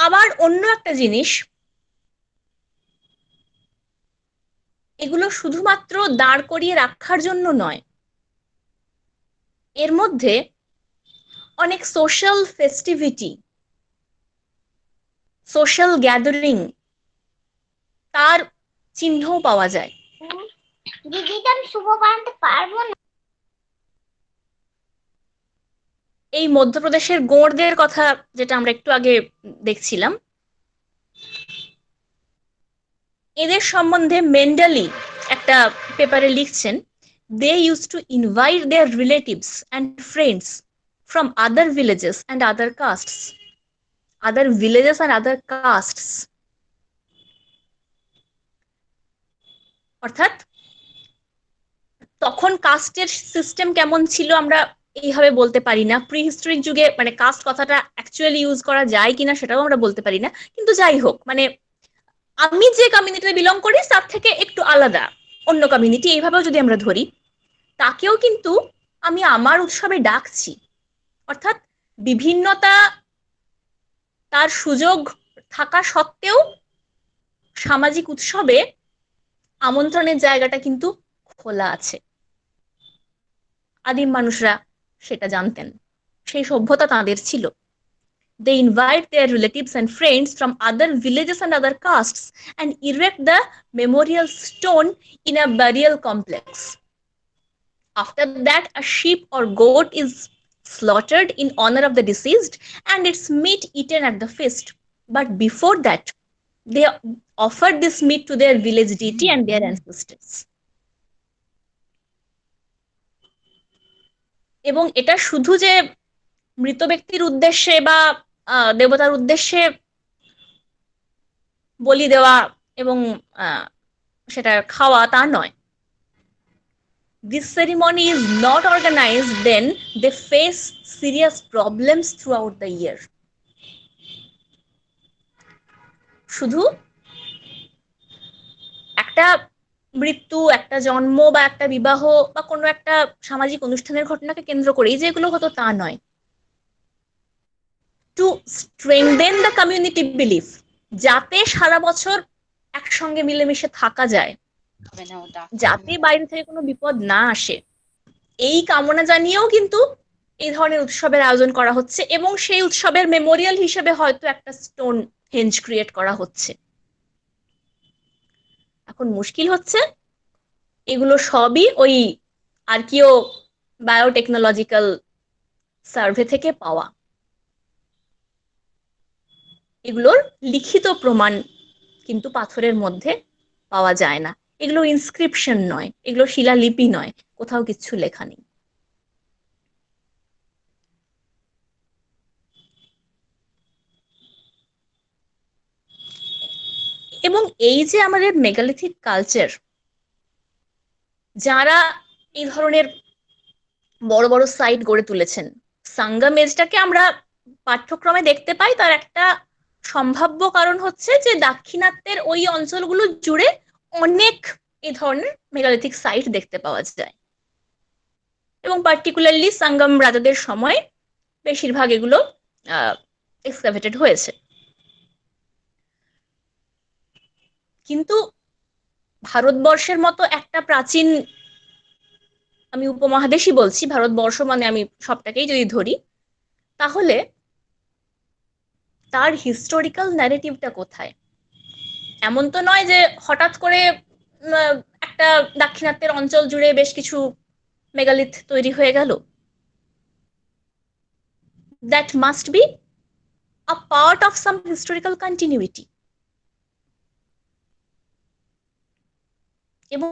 আবার অন্য একটা জিনিস, এগুলো শুধুমাত্র দাঁড় করিয়ে রাখার জন্য নয়, এর মধ্যে অনেক সোশ্যাল ফেস্টিভিটি, সোশ্যাল গ্যাদারিং, তার চিহ্নও পাওয়া যায়। দিদিটা আমি শুভ বানাতে পারবো না। এই মধ্যপ্রদেশের গোঁড়দের কথা যেটা আমরা একটু আগে দেখছিলাম, এদের সম্বন্ধে মেন্ডেলি একটা পেপারে লিখছেন, they use to invite their relatives and friends from other villages and other castes, other villages and other castes. অর্থাৎ তখন কাস্টের সিস্টেম কেমন ছিল আমরা এইভাবে বলতে পারি না, প্রি হিস্টোরিক যুগে মানে কাস্ট কথাটা অ্যাকচুয়ালি ইউজ করা যায় কিনা সেটাও আমরা বলতে পারি না, কিন্তু যাই হোক, মানে আমি যে কমিউনিটিতে বিলং করি তার থেকে একটু আলাদা অন্য কমিউনিটি, এইভাবেও যদি আমরা ধরি, তাকেও কিন্তু আমি আমার উৎসবে ডাকছি। অর্থাৎ বিভিন্নতা তার সুযোগ থাকা সত্ত্বেও সামাজিক উৎসবে আমন্ত্রণের জায়গাটা কিন্তু খোলা আছে। আদিম মানুষরা সেটা জানতেন, সেই সভ্যতা তাদের ছিল। They invite their relatives and friends from other villages and other castes and erect the memorial stone in a burial complex. After that, a sheep or goat is slaughtered in honor of the deceased and its meat eaten at the feast. But before that, they offered this meat to their village deity and their ancestors. এবং এটা শুধু যে মৃত ব্যক্তির উদ্দেশ্যে বা দেবতার উদ্দেশ্যে বলি দেওয়া এবং সেটা খাওয়া তা নয়। This ceremony is not organized, then they face serious problems throughout the year. শুধু একটা মৃত্যু, একটা জন্ম বা একটা বিবাহ বা কোনো একটা সামাজিক অনুষ্ঠানের ঘটনাকে কেন্দ্র করেই যেগুলো হতো তা নয়। To strengthen the community belief, যাতে সারা বছর একসঙ্গে মিলেমিশে থাকা যায়, যাতে বাইরে থেকে কোনো বিপদ না আসে, এই কামনা জানিয়েও কিন্তু এই ধরনের উৎসবের আয়োজন করা হচ্ছে এবং সেই উৎসবের মেমোরিয়াল হিসেবে হয়তো একটা স্টোন হেঞ্জ ক্রিয়েট করা হচ্ছে। এখন মুশকিল হচ্ছে এগুলো সবই ওই আর্কিও বায়োটেকনোলজিক্যাল সার্ভে থেকে পাওয়া, এগুলোর লিখিত প্রমাণ কিন্তু পাথরের মধ্যে পাওয়া যায় না। এগুলো ইনস্ক্রিপশন নয়, এগুলো শিলালিপি নয়, কোথাও কিছু লেখা নেই। এবং এই যে আমাদের মেগালিথিক কালচার, যারা এই ধরনের বড় বড় সাইট গড়ে তুলেছেন, সাঙ্গাম এজটাকে আমরা পাঠ্যক্রমে দেখতে পাই, তার একটা সম্ভাব্য কারণ হচ্ছে যে দাক্ষিণাত্যের ওই অঞ্চলগুলো জুড়ে অনেক এই ধরনের মেগালিথিক সাইট দেখতে পাওয়া যায় এবং পার্টিকুলারলি সাঙ্গাম রাজাদের সময় বেশিরভাগ এগুলো এক্সকাভেটেড হয়েছে। কিন্তু ভারতবর্ষের মতো একটা প্রাচীন, আমি উপমহাদেশই বলছি, ভারতবর্ষ মানে আমি সবটাকেই যদি ধরি, তাহলে তার হিস্টোরিক্যাল ন্যারেটিভটা কোথায়? এমন তো নয় যে হঠাৎ করে একটা দাক্ষিণাত্যের অঞ্চল জুড়ে বেশ কিছু মেগালিথ তৈরি হয়ে গেল। That must be a part of some historical continuity. এবং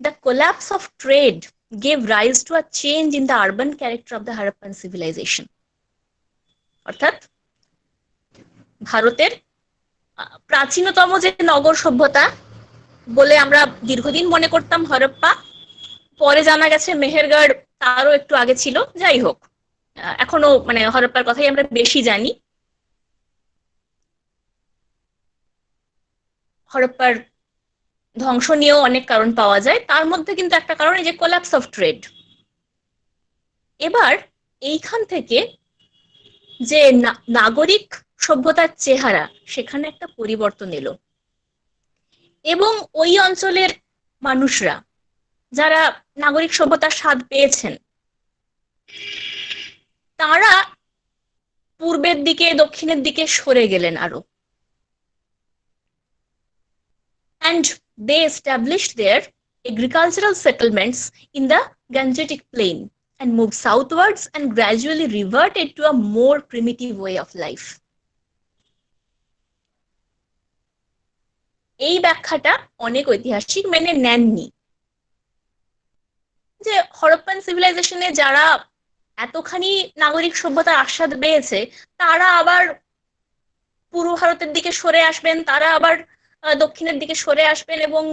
the collapse of trade gave rise to a change in the urban character of the Harappan civilization. অর্থাৎ ভারতের প্রাচীনতম যে নগর সভ্যতা বলে আমরা দীর্ঘদিন মনে করতাম হরপ্পা, পরে জানা গেছে মেহেরগড় তারও একটু আগে ছিল। যাই হোক, এখনো মানে হরপ্পার কথাই আমরা বেশি জানি। হরপ্পার ধ্বংস নিয়েও অনেক কারণ পাওয়া যায়, তার মধ্যে কিন্তু একটা কারণ এই যে কোল্যাপস অফ ট্রেড। এবার এইখান থেকে যে নাগরিক সভ্যতার চেহারা, সেখানে একটা পরিবর্তন এলো, এবং ওই অঞ্চলের মানুষরা যারা নাগরিক সভ্যতার স্বাদ পেয়েছেন, তারা পূর্বের দিকে দক্ষিণের দিকে সরে গেলেন আরো, and they established their agricultural settlements in the Gangetic Plain and moved southwards and gradually reverted to a more primitive way of life. এই ব্যাখ্যাটা অনেক ঐতিহাসিক মেনে নেননি, যে হরপ্পান সিভিলাইজেশনে যারা এতখানি নাগরিক সভ্যতার আস্বাদ পেয়েছে, তারা আবার পূর্ব ভারতের দিকে সরে আসবেন, তারা আবার দক্ষিণের দিকে সরে আসবেন এবং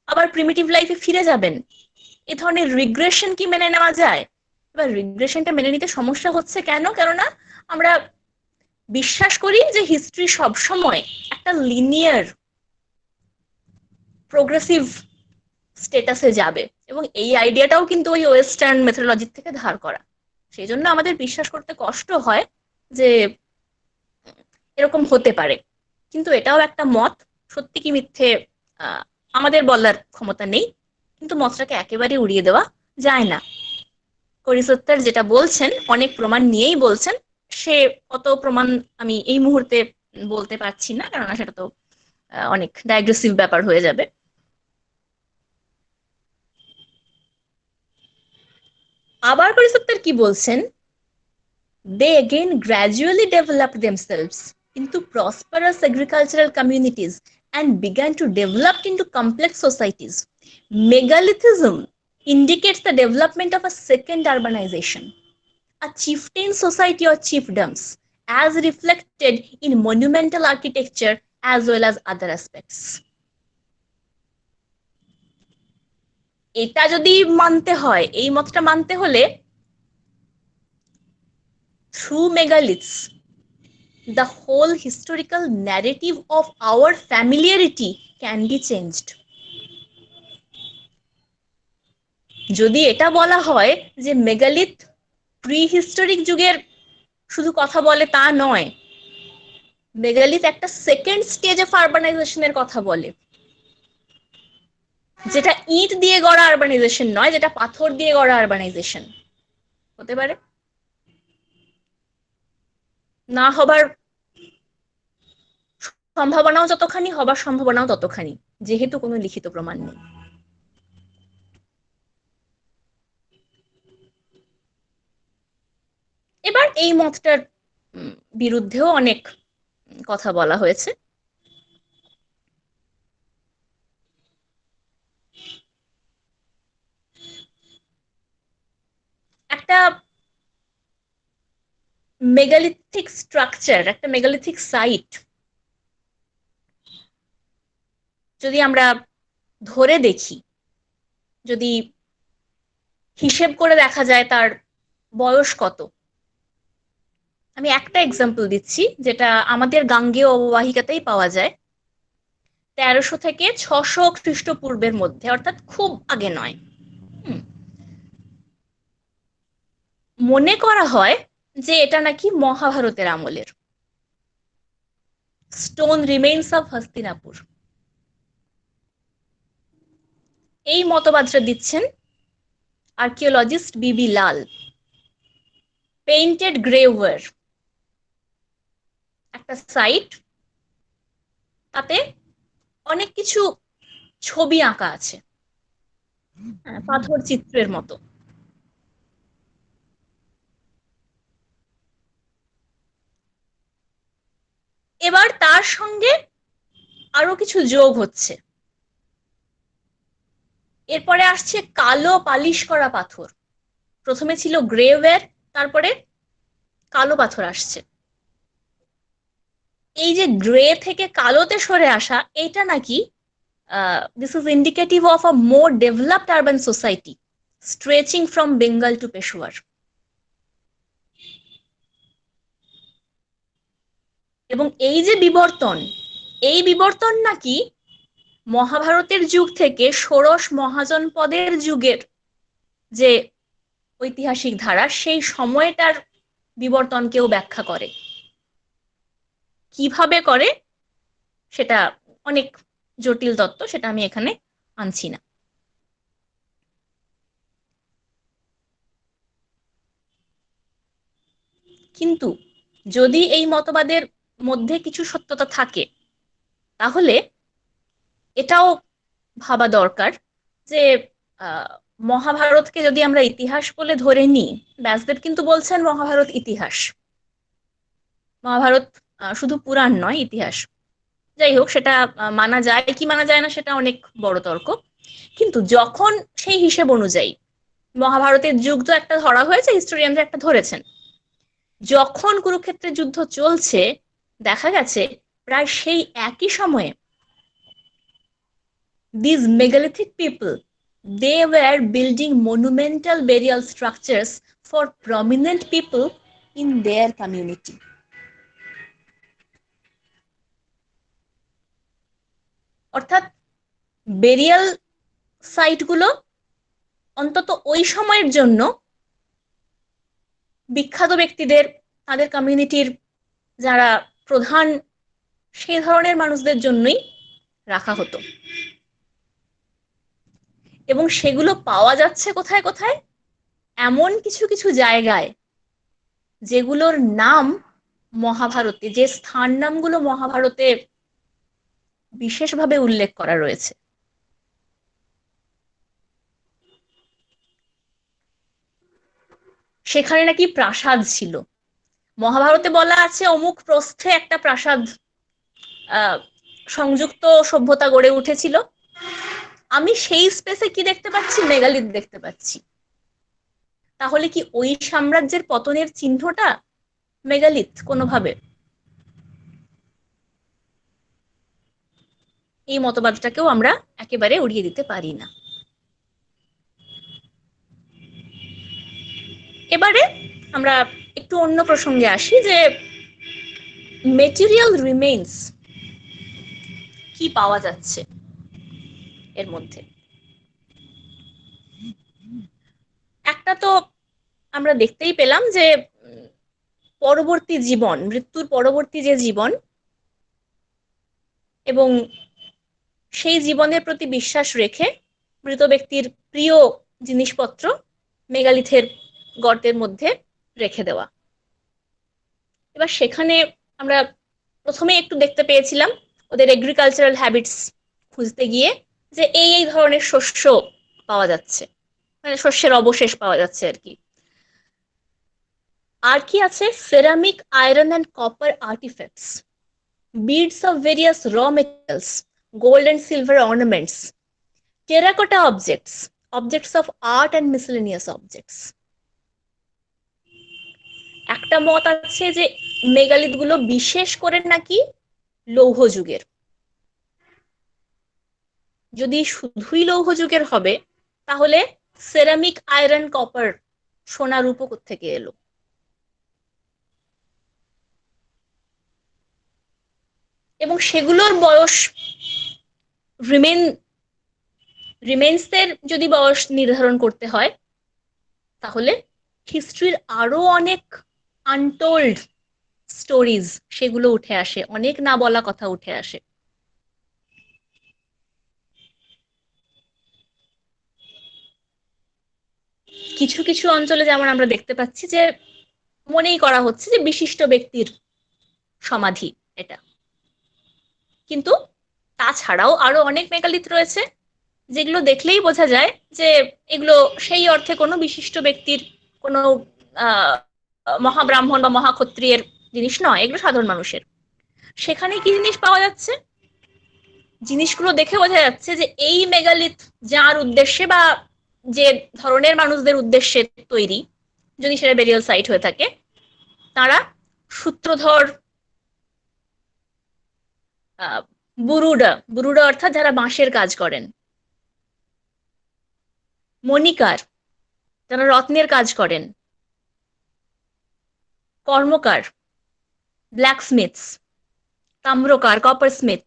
আবার প্রিমিটিভ লাইফে ফিরে যাবেন। এ ধরনের রিগ্রেশন কি মেনে নেওয়া যায়? এবার রিগ্রেশনটা মেনে নিতে সমস্যা হচ্ছে কেন? কেননা আমরা বিশ্বাস করি যে হিস্ট্রি সবসময় একটা লিনিয়ার প্রোগ্রেসিভ স্টেটাসে যাবে, এবং এই আইডিয়াটাও কিন্তু ওই ওয়েস্টার্ন মেথোডোলজি থেকে ধার করা। সেই জন্য আমাদের বিশ্বাস করতে কষ্ট হয় যে এরকম হতে পারে, কিন্তু এটাও একটা মত। সত্যি কি মিথ্যে আমাদের বলার ক্ষমতা নেই, কিন্তু মতটাকে একেবারে উড়িয়ে দেওয়া যায় না। করিসত্তার যেটা বলছেন অনেক প্রমাণ নিয়েই বলছেন, সে কত প্রমাণ আমি এই মুহূর্তে বলতে পারছি না, কেননা সেটা তো অনেক ডাইগ্রেসিভ ব্যাপার হয়ে যাবে। আবার করিসত্তার কি বলছেন, they again gradually developed themselves into prosperous agricultural communities and began to develop into complex societies. Megalithism indicates the development of a second urbanization, a chieftain society or chiefdoms, as reflected in monumental architecture as well as other aspects. এটা যদি মানতে হয়, এই মতটা মানতে হলে through megaliths the whole historical narrative of our familiarity can be changed. যদি এটা বলা হয় যে মেগালিথ প্রিহিস্টোরিক যুগের শুধু কথা বলে, তা নয়, মেগালিথ একটা সেকেন্ড স্টেজ অফ আরবানাইজেশনের কথা বলে, যেটা ইট দিয়ে গড়া আরবানাইজেশন নয়, যেটা পাথর দিয়ে গড়া আরবানাইজেশন হতে পারে। না হবার সম্ভাবনাও যতখানি, হবার সম্ভাবনাও ততখানি, যেহেতু কোনো লিখিত প্রমাণ নেই। এবার এই মতটার বিরুদ্ধেও অনেক কথা বলা হয়েছে। একটা মেগালিথিক স্ট্রাকচার, একটা মেগালিথিক সাইট যদি আমরা ধরে দেখি, যদি হিসেব করে দেখা যায় তার বয়স কত। আমি একটা এক্সাম্পল দিচ্ছি, যেটা আমাদের গাঙ্গেয় অববাহিকাতেই পাওয়া যায়। 1300 থেকে 600 খ্রিস্টপূর্বের মধ্যে, অর্থাৎ খুব আগে নয়। মনে করা হয় যে এটা নাকি মহাভারতের আমলের। স্টোন রিমেইনস অফ হস্তিনাপুর, এই মতবাদটা দিচ্ছেন আর্কিওলজিস্ট বিবি লাল। পেইন্টেড গ্রেওয়ার একটা সাইট, তাতে অনেক কিছু ছবি আঁকা আছে, পাথর চিত্রের মতো। এবার তার সঙ্গে আরো কিছু যোগ হচ্ছে। এরপরে আসছে কালো পালিশ করা পাথর। প্রথমে ছিল গ্রেওয়্যার, তারপরে কালো পাথর আসছে। এই যে গ্রে থেকে কালোতে সরে আসা, এটা নাকি This is indicative of a more developed urban society stretching from Bengal to Peshawar. এবং এই যে বিবর্তন, এই বিবর্তন নাকি মহাভারতের যুগ থেকে ষোড়শ মহাজনপদের যুগের যে ঐতিহাসিক ধারা, সেই সময়টার বিবর্তনকেও ব্যাখ্যা করে। কিভাবে করে সেটা অনেক জটিল তত্ত্ব, সেটা আমি এখানে আনছি না। কিন্তু যদি এই মতবাদের মধ্যে কিছু সত্যতা থাকে, তাহলে এটাও ভাবা দরকার যে মহাভারতকে যদি আমরা ইতিহাস বলে ধরে নিই, ব্যাসদেব কিন্তু বলছেন মহাভারত ইতিহাস, মহাভারত শুধু পুরাণ নয়, ইতিহাস। যাই হোক, সেটা মানা যায় কি মানা যায় না সেটা অনেক বড় তর্ক। কিন্তু যখন সেই হিসেব অনুযায়ী মহাভারতের যুগ তো একটা ধরা হয়েছে, হিস্টোরিয়ানরা একটা ধরেছেন, যখন কুরুক্ষেত্রের যুদ্ধ চলছে দেখা গেছে প্রায় সেই একই সময়ে these megalithic people, they were building monumental burial structures for prominent people in their community. অর্থাৎ বেরিয়াল সাইটগুলো অন্তত ওই সময়ের জন্য বিখ্যাত ব্যক্তিদের, তাদের কমিউনিটির যারা প্রধান, সেই ধরনের মানুষদের জন্যই রাখা হতো। এবং সেগুলো পাওয়া যাচ্ছে কোথায় কোথায়? এমন কিছু কিছু জায়গায় যেগুলোর নাম মহাভারতে, যে স্থান নামগুলো মহাভারতে বিশেষভাবে উল্লেখ করা রয়েছে। সেখানে নাকি প্রাসাদ ছিল। মহাভারতে বলা আছে অমুক প্রস্থে একটা প্রাসাদ, সংযুক্ত সভ্যতা গড়ে উঠেছিল। আমি সেই স্পেসে কি দেখতে পাচ্ছি? মেগালিথ দেখতে পাচ্ছি। তাহলে কি ওই সাম্রাজ্যের পতনের চিহ্নটা মেগালিথ কোনোভাবে? এই মতবাদটাকেও আমরা একেবারে উড়িয়ে দিতে পারি না। এবারে আমরা একটু অন্য প্রসঙ্গে আসি, যে মেটেরিয়াল রিমেইনস কি পাওয়া যাচ্ছে এর মধ্যে। একটা তো আমরা দেখতেই পেলাম যে পরবর্তী জীবন, মৃত্যুর পরবর্তী যে জীবন এবং সেই জীবনের প্রতি বিশ্বাস রেখে মৃত ব্যক্তির প্রিয় জিনিসপত্র মেগালিথের গর্তের মধ্যে রেখে দেওয়া। এবার সেখানে আমরা প্রথমে একটু দেখতে পেয়েছিলাম ওদের এগ্রিকালচারাল হ্যাবিটস খুঁজতে গিয়ে যে এই ধরনের শস্য পাওয়া যাচ্ছে, মানে শস্যের অবশেষ পাওয়া যাচ্ছে আর কি। আর কি আছে? Ceramic, iron and copper artefacts, beads of various raw metals, gold and silver ornaments, terracotta objects, objects of art and miscellaneous objects. একটা মত আছে যে মেগালিথ গুলো বিশেষ করে নাকি লৌহ যুগের। যদি শুধুই লৌহ যুগের হবে তাহলে সেরামিক, আয়রন, কপার, সোনা রূপো কোত্থেকে এলো? এবং সেগুলোর বয়স, রিমেন্সের যদি বয়স নির্ধারণ করতে হয় তাহলে হিস্ট্রির আরো অনেক আনটোল্ড স্টোরিজ সেগুলো উঠে আসে, অনেক না বলা কথা উঠে আসে। কিছু কিছু অঞ্চলে যেমন আমরা দেখতে পাচ্ছি যে মনেই করা হচ্ছে যে বিশিষ্ট ব্যক্তির সমাধি এটা, কিন্তু তাছাড়াও আরো অনেক মেগালিথ রয়েছে যেগুলো দেখলেই বোঝা যায় যে এগুলো সেই অর্থে কোনো বিশিষ্ট ব্যক্তির, কোনো মহাব্রাহ্মণ বা মহাক্ষত্রিয়ের জিনিস নয়, এগুলো সাধারণ মানুষের। সেখানে কি জিনিস পাওয়া যাচ্ছে? জিনিসগুলো দেখে বোঝা যাচ্ছে যে এই মেগালিথ যার উদ্দেশ্যে বা যে ধরনের মানুষদের উদ্দেশ্যে তৈরি, যদি সেটা বেরিয়াল সাইট হয়ে থাকে, তারা সূত্রধর, বুরুডা, বুরুডা অর্থাৎ যারা বাঁশের কাজ করেন। মণিকার, যারা রত্নের কাজ করেন। কর্মকার, ব্ল্যাকস্মিথস। তাম্রকার, কপার স্মিথ।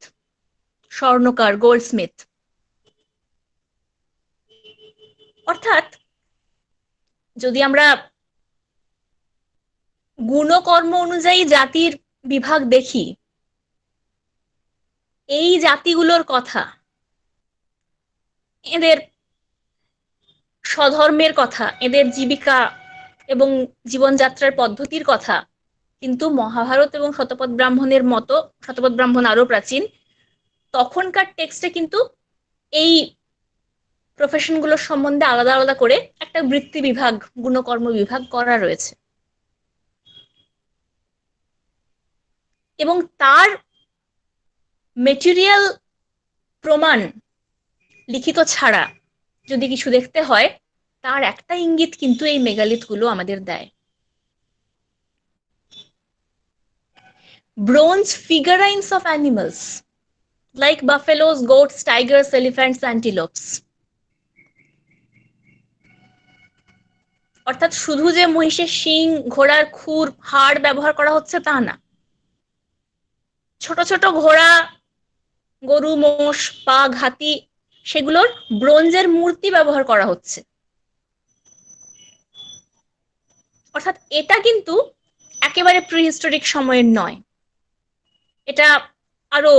স্বর্ণকার, গোল্ড স্মিথ। অর্থাৎ যদি আমরা গুণকর্ম অনুযায়ী জাতির বিভাগ দেখি, এই জাতিগুলোর কথা, এদের স্বধর্মের কথা, এদের জীবিকা এবং জীবনযাত্রার পদ্ধতির কথা কিন্তু মহাভারত এবং শতপথ ব্রাহ্মণের মতো, শতপথ ব্রাহ্মণ আরো প্রাচীন, তখনকার টেক্সটে কিন্তু এই প্রফেশনগুলোর সম্বন্ধে আলাদা আলাদা করে একটা বৃত্তি বিভাগ, গুণকর্ম বিভাগ করা রয়েছে। এবং তার মেটেরিয়াল প্রমাণ লিখিত ছাড়া যদি কিছু দেখতে হয়, তার একটা ইঙ্গিত কিন্তু এই মেগালিথগুলো আমাদের দেয়। Bronze figurines of animals like buffaloes, goats, tigers, elephants, antelopes. অর্থাৎ শুধু যে মহিষের শিং, ঘোড়ার খুর, হাড় ব্যবহার করা হচ্ছে তা না, ছোট ছোট ঘোড়া, গরু, মোষ, বাঘ, হাতি, সেগুলোর ব্রোঞ্জের মূর্তি ব্যবহার করা হচ্ছে। অর্থাৎ এটা কিন্তু একেবারে প্রিহিস্টোরিক সময়ের নয়, এটা আরো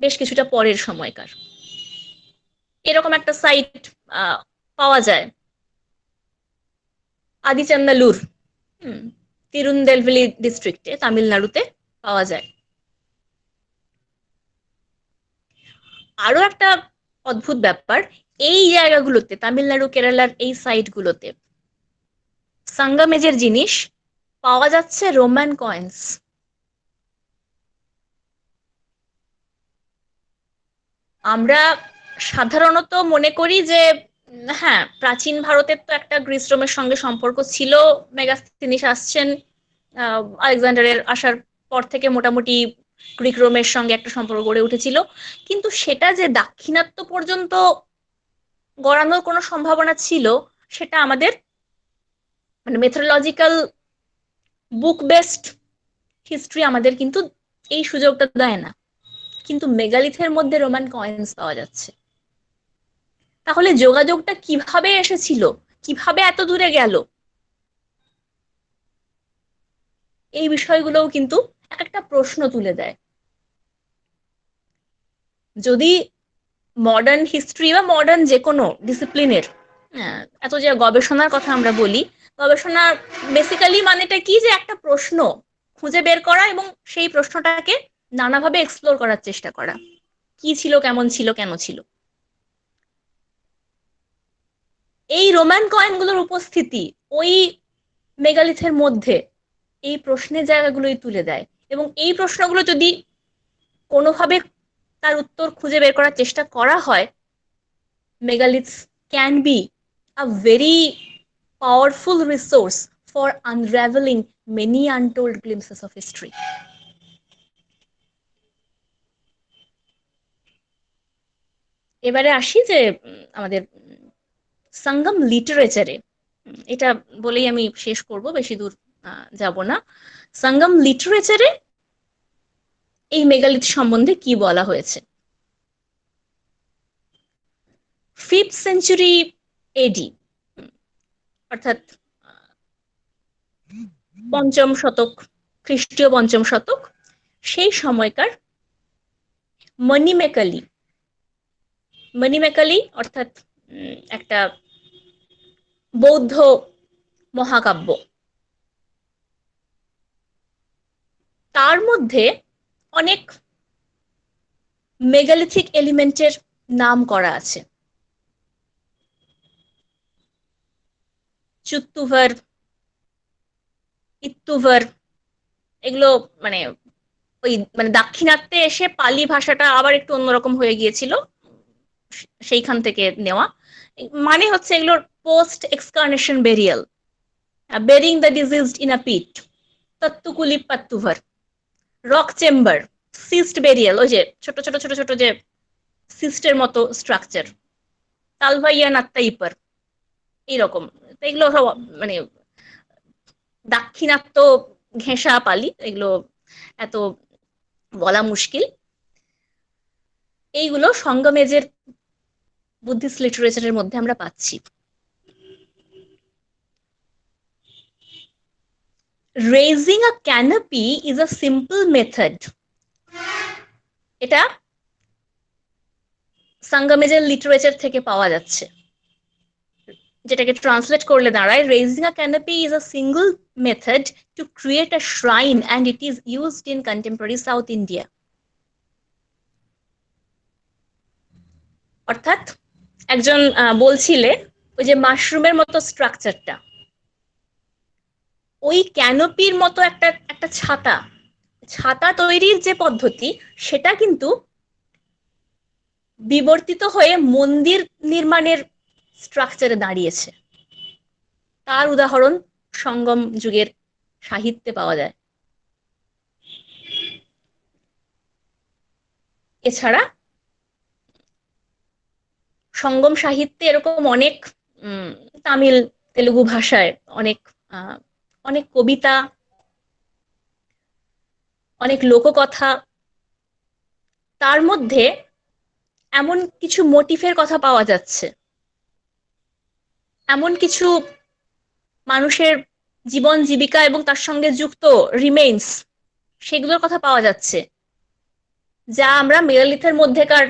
বেশ কিছুটা পরের সময়কার। এরকম একটা সাইট পাওয়া যায় আদিচন্দালুর, তিরুনেলভেলি ডিস্ট্রিক্টে, তামিলনাড়ুতে পাওয়া যায়। আরো একটা অদ্ভুত ব্যাপার, এই জায়গাগুলোতে, তামিলনাড়ু, কেরালার এই সাইটগুলোতে সাঙ্গামেজের জিনিস পাওয়া যাচ্ছে রোমান কয়েন্স। আমরা সাধারণত মনে করি যে হ্যাঁ, প্রাচীন ভারতের তো একটা গ্রিস রোমের সঙ্গে সম্পর্ক ছিল, মেগাস্তিনিস আসছেন, আলেকজান্ডারের আসার পর থেকে মোটামুটি গ্রিক রোমের সঙ্গে একটা সম্পর্ক গড়ে উঠেছিল, কিন্তু সেটা যে দাক্ষিণাত্য পর্যন্ত গড়ানোর কোনো সম্ভাবনা ছিল, সেটা আমাদের মানে মেথোডোলজিক্যাল বুক বেসড হিস্ট্রি আমাদের কিন্তু এই সুযোগটা দেয় না। কিন্তু মেগালিথের মধ্যে রোমান কয়েন্স পাওয়া যাচ্ছে। তাহলে যোগাযোগটা কিভাবে এসেছিল, কিভাবে এত দূরে গেল, এই বিষয়গুলোও কিন্তু একটা প্রশ্ন তুলে দেয়। যদি মডার্ন হিস্ট্রি বা মডার্ন যে কোনো ডিসিপ্লিনের এত যে গবেষণার কথা আমরা বলি, গবেষণা বেসিক্যালি মানেটা কি, যে একটা প্রশ্ন খুঁজে বের করা এবং সেই প্রশ্নটাকে নানাভাবে এক্সপ্লোর করার চেষ্টা করা, কি ছিল, কেমন ছিল, কেন ছিল। এই রোমান কয়েনগুলোর উপস্থিতি ওই মেগালিথের মধ্যে এই প্রশ্নের জায়গাগুলোই তুলে দেয়, এবং এই প্রশ্নগুলো যদি কোনোভাবে তার উত্তর খুঁজে বের করার চেষ্টা করা হয়, megaliths can be a very powerful resource for unraveling many untold glimpses of history. এবারে আসি যে আমাদের সঙ্গম লিটারেচারে, এটা বলেই আমি শেষ করব, বেশি দূর যাব না। সঙ্গম লিটারেচারে এই মেগালিথ সম্বন্ধে কি বলা হয়েছে। 5th সেঞ্চুরি এডি, অর্থাৎ 5ম শতক, খ্রিস্টীয় 5ম শতক, সেই সময়কার মণিমেকালি, মণিমেকালি অর্থাৎ একটা বৌদ্ধ মহাকাব্য, তার মধ্যে অনেক মেগালিথিক এলিমেন্টের নাম করা আছে। চুত্তুভার, ইত্তুভার, এগুলো মানে ওই মানে দাক্ষিণাত্যে এসে পালি ভাষাটা আবার একটু অন্যরকম হয়ে গিয়েছিল, সেইখান থেকে নেওয়া। মানে হচ্ছে এগুলোর post excarnation burial, burying the deceased in a pit, তত্তুকুলি পাত্তুভার, রক চেম্বার, সিস্ট বেরিয়াল, ওই যে ছোট ছোট ছোট ছোট যে সিস্টের মতো স্ট্রাকচার, তালভাইয়া নাত্তা ইপার, এইরকম। এগুলো সব মানে দাক্ষিণাত্য ঘেঁষা পালি, এগুলো এত বলা মুশকিল। এইগুলো সঙ্গমেজের বুদ্ধিস্ট লিটারেচারের মধ্যে আমরা পাচ্ছি। Raising a canopy is a simple method. এটা সঙ্গমেজের লিটারেচার থেকে পাওয়া যাচ্ছে, যেটাকে ট্রান্সলেট করলে দাঁড়ায়, raising a canopy is a single method to create a shrine and it is used in contemporary South India. অর্থাৎ একজন বলছিলে ওই যে মাশরুমের মতো স্ট্রাকচারটা, ওই ক্যানোপির মতো একটা একটা ছাতা ছাতা তৈরির যে পদ্ধতি, সেটা কিন্তু বিবর্তিত হয়ে মন্দির নির্মাণের স্ট্রাকচারে দাঁড়িয়েছে। তার উদাহরণ সঙ্গম যুগের সাহিত্যে পাওয়া যায়। এছাড়া সঙ্গম সাহিত্যে এরকম অনেক তামিল তেলুগু ভাষায় অনেক অনেক কবিতা, অনেক লোককথা, তার মধ্যে এমন কিছু মোটিফের কথা পাওয়া যাচ্ছে, এমন কিছু মানুষের জীবন জীবিকা এবং তার সঙ্গে যুক্ত রিমেইন্স, সেগুলোর কথা পাওয়া যাচ্ছে, যা আমরা মেগালিথের মধ্যেকার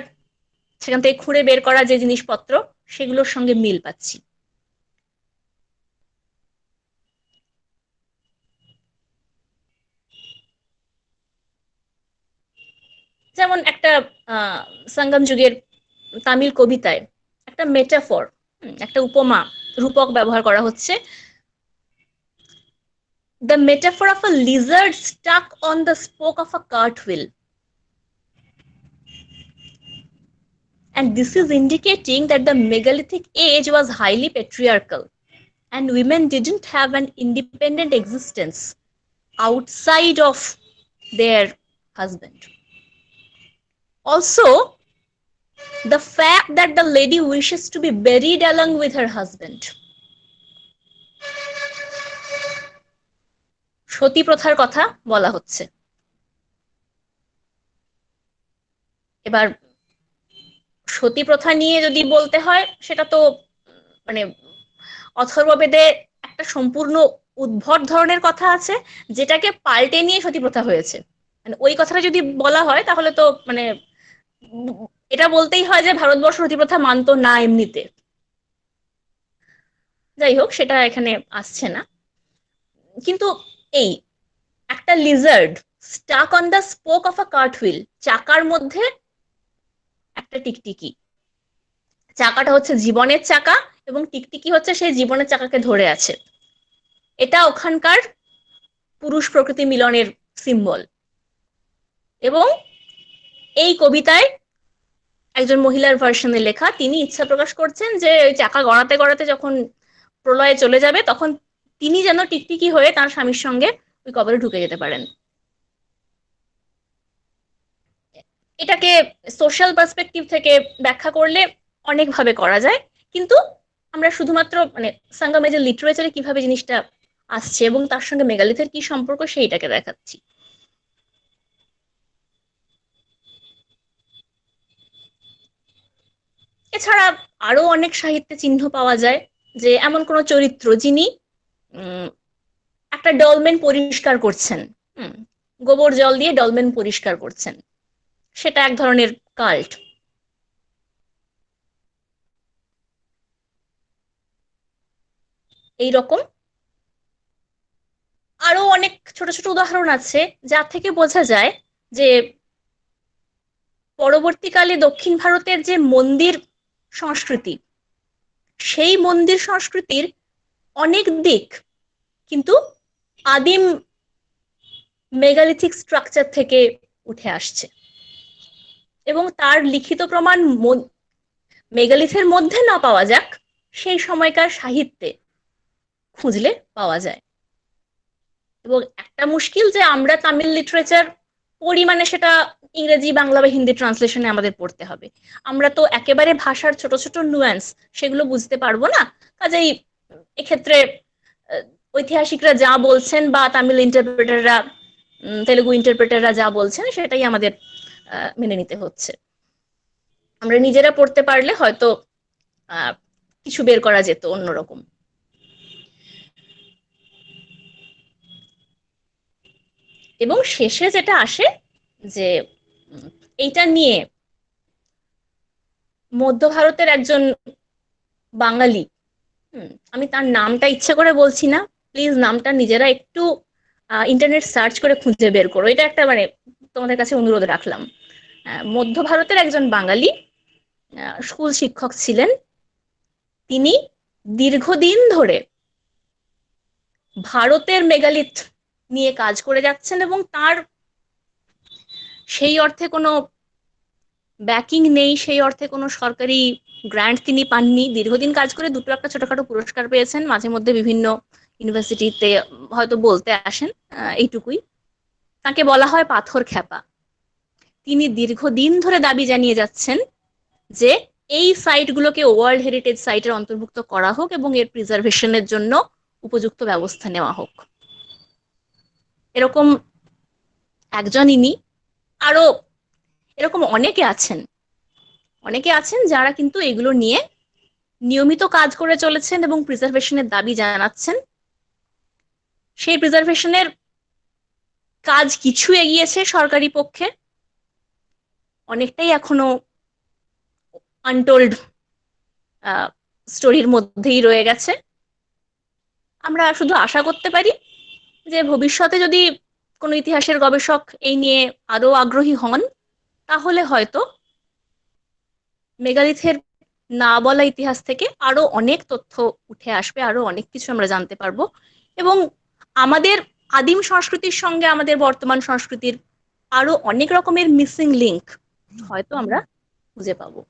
সেখান থেকে খুঁড়ে বের করা যে জিনিসপত্র, সেগুলোর সঙ্গে মিল পাচ্ছি। যেমন একটা সঙ্গম যুগের তামিল কবিতায় একটা মেটাফর, একটা উপমা রূপক ব্যবহার করা হচ্ছে, the metaphor of a lizard stuck on the spoke of a cartwheel, and this is indicating that the megalithic age was highly patriarchal and women didn't have an independent existence outside of their husband. Also, the fact that the lady wishes to be buried along with her husband. সতী প্রথার কথা বলা হচ্ছে। এবার সতী প্রথা নিয়ে যদি বলতে হয়, সেটা তো মানে অথর্ববেদে একটা সম্পূর্ণ উদ্ভট ধরনের কথা আছে, যেটাকে পাল্টে নিয়ে সতী প্রথা হয়েছে। মানে ওই কথাটা যদি বলা হয় তাহলে তো মানে এটা বলতেই হয় যে ভারতবর্ষ সতী প্রথা মানতো না এমনিতে। যাই হোক, সেটা এখানে আসছে না। কিন্তু এই একটা lizard stuck on the spoke of a cartwheel, চাকার মধ্যে একটা টিকটিকি, চাকাটা হচ্ছে জীবনের চাকা এবং টিকটিকি হচ্ছে সেই জীবনের চাকাকে ধরে আছে। এটা ওখানকার পুরুষ প্রকৃতি মিলনের সিম্বল। এবং এই কবিতায় একজন মহিলার ভার্সনে লেখা, তিনি ইচ্ছা প্রকাশ করছেন যে ওই চাকা গড়াতে গড়াতে যখন প্রলয়ে চলে যাবে, তখন তিনি যেন টিকটিকি হয়ে তার স্বামীর সঙ্গে ওই কবরে ঢুকে যেতে পারেন। এটাকে সোশ্যাল পার্সপেক্টিভ থেকে ব্যাখ্যা করলে অনেকভাবে করা যায়, কিন্তু আমরা শুধুমাত্র মানে সঙ্গমেজের লিটারেচারে কিভাবে জিনিসটা আসছে এবং তার সঙ্গে মেগালিথের কি সম্পর্ক, সেইটাকে দেখাচ্ছি। এছাড়া আরো অনেক সাহিত্যে চিহ্ন পাওয়া যায় যে এমন কোন চরিত্র যিনি একটা ডলমেন পরিষ্কার করছেন, গোবর জল দিয়ে ডলমেন পরিষ্কার করছেন, সেটা এক ধরনের কাল্ট। এইরকম আরো অনেক ছোট ছোট উদাহরণ আছে, যা থেকে বোঝা যায় যে পরবর্তীকালে দক্ষিণ ভারতের যে মন্দির সংস্কৃতি, সেই মন্দির সংস্কৃতির অনেক দিক কিন্তু আদিম মেগালিথিক স্ট্রাকচার থেকে উঠে আসছে, এবং তার লিখিত প্রমাণ মেগালিথের মধ্যে না পাওয়া যাক, সেই সময়কার সাহিত্যে খুঁজলে পাওয়া যায়। এবং একটা মুশকিল যে আমরা তামিল লিটারেচার পরিমাণে সেটা ইংরেজি, বাংলা বা হিন্দি ট্রান্সলেশনে আমাদের পড়তে হবে। আমরা তো একেবারে ভাষার ছোট ছোট নুয়ান্স সেগুলো বুঝতে পারবো না। কাজেই এক্ষেত্রে ঐতিহাসিকরা যা বলছেন বা তামিল ইন্টারপ্রেটাররা, তেলুগু ইন্টারপ্রেটাররা যা বলছেন সেটাই আমাদের মেনে নিতে হচ্ছে। আমরা নিজেরা পড়তে পারলে হয়তো কিছু বের করা যেত অন্যরকম। এবং শেষে যেটা আসে যে এইটা নিয়ে মধ্য ভারতের একজন বাঙালি, আমি তার নামটা ইচ্ছে করে বলছি না, প্লিজ নামটা নিজেরা একটু ইন্টারনেট সার্চ করে খুঁজে বের করো, এটা একটা মানে তোমাদের কাছে অনুরোধ রাখলাম। মধ্য ভারতের একজন বাঙালি স্কুল শিক্ষক ছিলেন। তিনি দীর্ঘদিন ধরে ভারতের মেগালিথ নিয়ে কাজ করে যাচ্ছেন এবং তার সেই অর্থে কোনো ব্যাকিং নেই, সেই অর্থে কোনো সরকারি গ্র্যান্ট তিনি পাননি। দীর্ঘদিন কাজ করে দুটো একটা ছোটখাটো পুরস্কার পেয়েছেন, মাঝে মধ্যে বিভিন্ন ইউনিভার্সিটিতে হয়তো বলতে আসেন, এইটুকুই। তাকে বলা হয় পাথর খ্যাপা। তিনি দীর্ঘদিন ধরে দাবি জানিয়ে যাচ্ছেন যে এই সাইটগুলোকে ওয়ার্ল্ড হেরিটেজ সাইটের অন্তর্ভুক্ত করা হোক এবং এর প্রিজার্ভেশনের জন্য উপযুক্ত ব্যবস্থা নেওয়া হোক। এরকম একজন ইনি, আরো এরকম অনেকে আছেন যারা কিন্তু এগুলো নিয়ে নিয়মিত কাজ করে চলেছেন এবং প্রিজার্ভেশনের দাবি জানাচ্ছেন। সেই প্রিজার্ভেশনের কাজ কিছু এগিয়েছে সরকারি পক্ষে, অনেকটাই এখনো আনটোল্ড স্টোরির মধ্যেই রয়ে গেছে। আমরা শুধু আশা করতে পারি যে ভবিষ্যতে যদি কোনো ইতিহাসের গবেষক এই নিয়ে আরো আগ্রহী হন, তাহলে হয়তো মেগালিথের না বলা ইতিহাস থেকে আরো অনেক তথ্য উঠে আসবে, আরো অনেক কিছু আমরা জানতে পারবো এবং আমাদের আদিম সংস্কৃতির সঙ্গে আমাদের বর্তমান সংস্কৃতির আরো অনেক রকমের মিসিং লিঙ্ক হয়তো আমরা খুঁজে পাবো।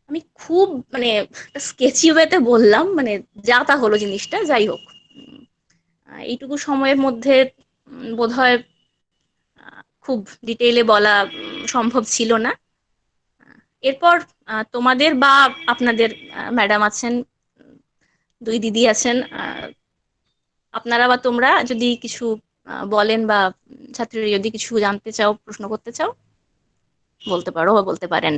আমি খুব মানে স্কেচি ওয়েতে বললাম, মানে যা তা হলো জিনিসটা। যাই হোক, এইটুকু সময়ের মধ্যে বোধহয় খুব ডিটেইলে বলা সম্ভব ছিল না। এরপর তোমাদের বা আপনাদের ম্যাডাম আছেন, দুই দিদি আছেন, আপনারা বা তোমরা যদি কিছু বলেন বা ছাত্রীরা যদি কিছু জানতে চাও, প্রশ্ন করতে চাও, বলতে পারো বা বলতে পারেন।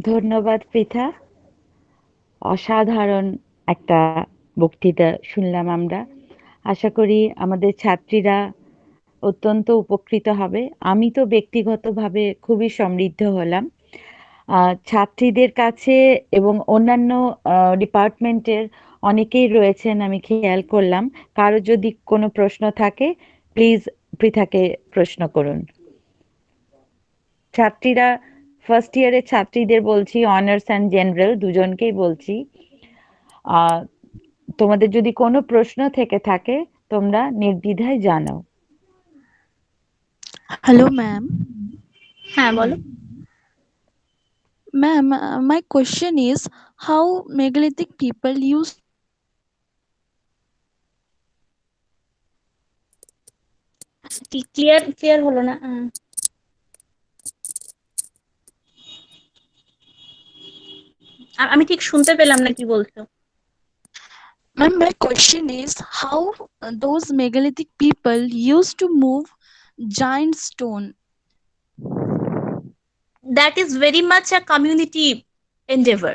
ধন্যবাদ পৃথা, অসাধারণ একটা বক্তৃতা শুনলাম আমরা। আশা করি আমাদের ছাত্রীরা অত্যন্ত উপকৃত হবে। আমি তো ব্যক্তিগতভাবে খুবই সমৃদ্ধ হলাম। ছাত্রীদের কাছে এবং অন্যান্য ডিপার্টমেন্টের অনেকেই রয়েছেন, আমি খেয়াল করলাম। কারো যদি কোনো প্রশ্ন থাকে প্লিজ পৃথাকে প্রশ্ন করুন। ছাত্রীরা, ফার্স্ট ইয়ারের ছাত্রীদের বলছি, অনার্স অ্যান্ড জেনারেল দুজনকেই বলছি, তোমাদের যদি কোনো প্রশ্ন থেকে থাকে তোমরা নির্দ্বিধায় জানাও। Hello, ma'am. হ্যাঁ বলো। Ma'am, my question is how megalithic people used clear হলো না। আমি ঠিক শুনতে পেলাম না কি বলছো। Ma'am, my question is how those megalithic people used to move giant stone. That is very much a community endeavor.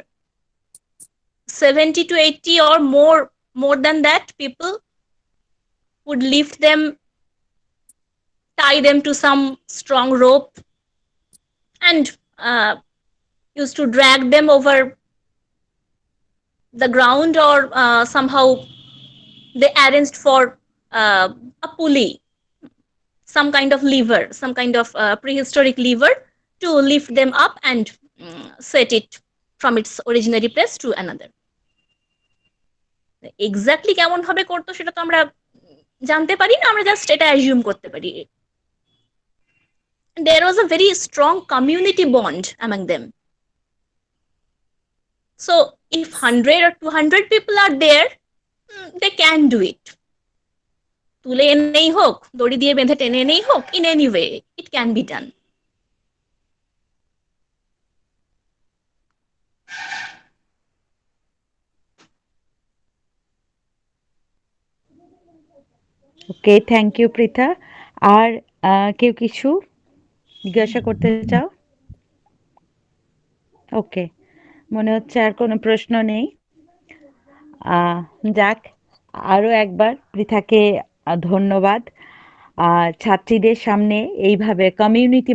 70 to 80 or more than that people would lift them, tie them to some strong rope and used to drag them over the ground, or somehow they arranged for a pulley, some kind of lever, some kind of prehistoric lever to lift them up and set it from its originary place to another. Exactly কেমন ভাবে করতো সেটা তো আমরা জানতে পারি না, আমরা জাস্ট এটা অ্যাজিউম করতে পারি। There was a very strong community bond among them. So if 100 or 200 people are there, they can do it, তুলে এনেই হোক, দড়ি দিয়ে বেঁধে টেনে এনেই হোক, in any way it can be done. Okay, thank you Pritha. আর কেউ কিছু জিজ্ঞাসা করতে চাও? ওকে, মনে হচ্ছে আর কোনো প্রশ্ন নেই। আহ, যাক, আরো একবার পৃথাকে ধন্যবাদ। ছাত্রীদের সামনে এইভাবে কমিউনিটি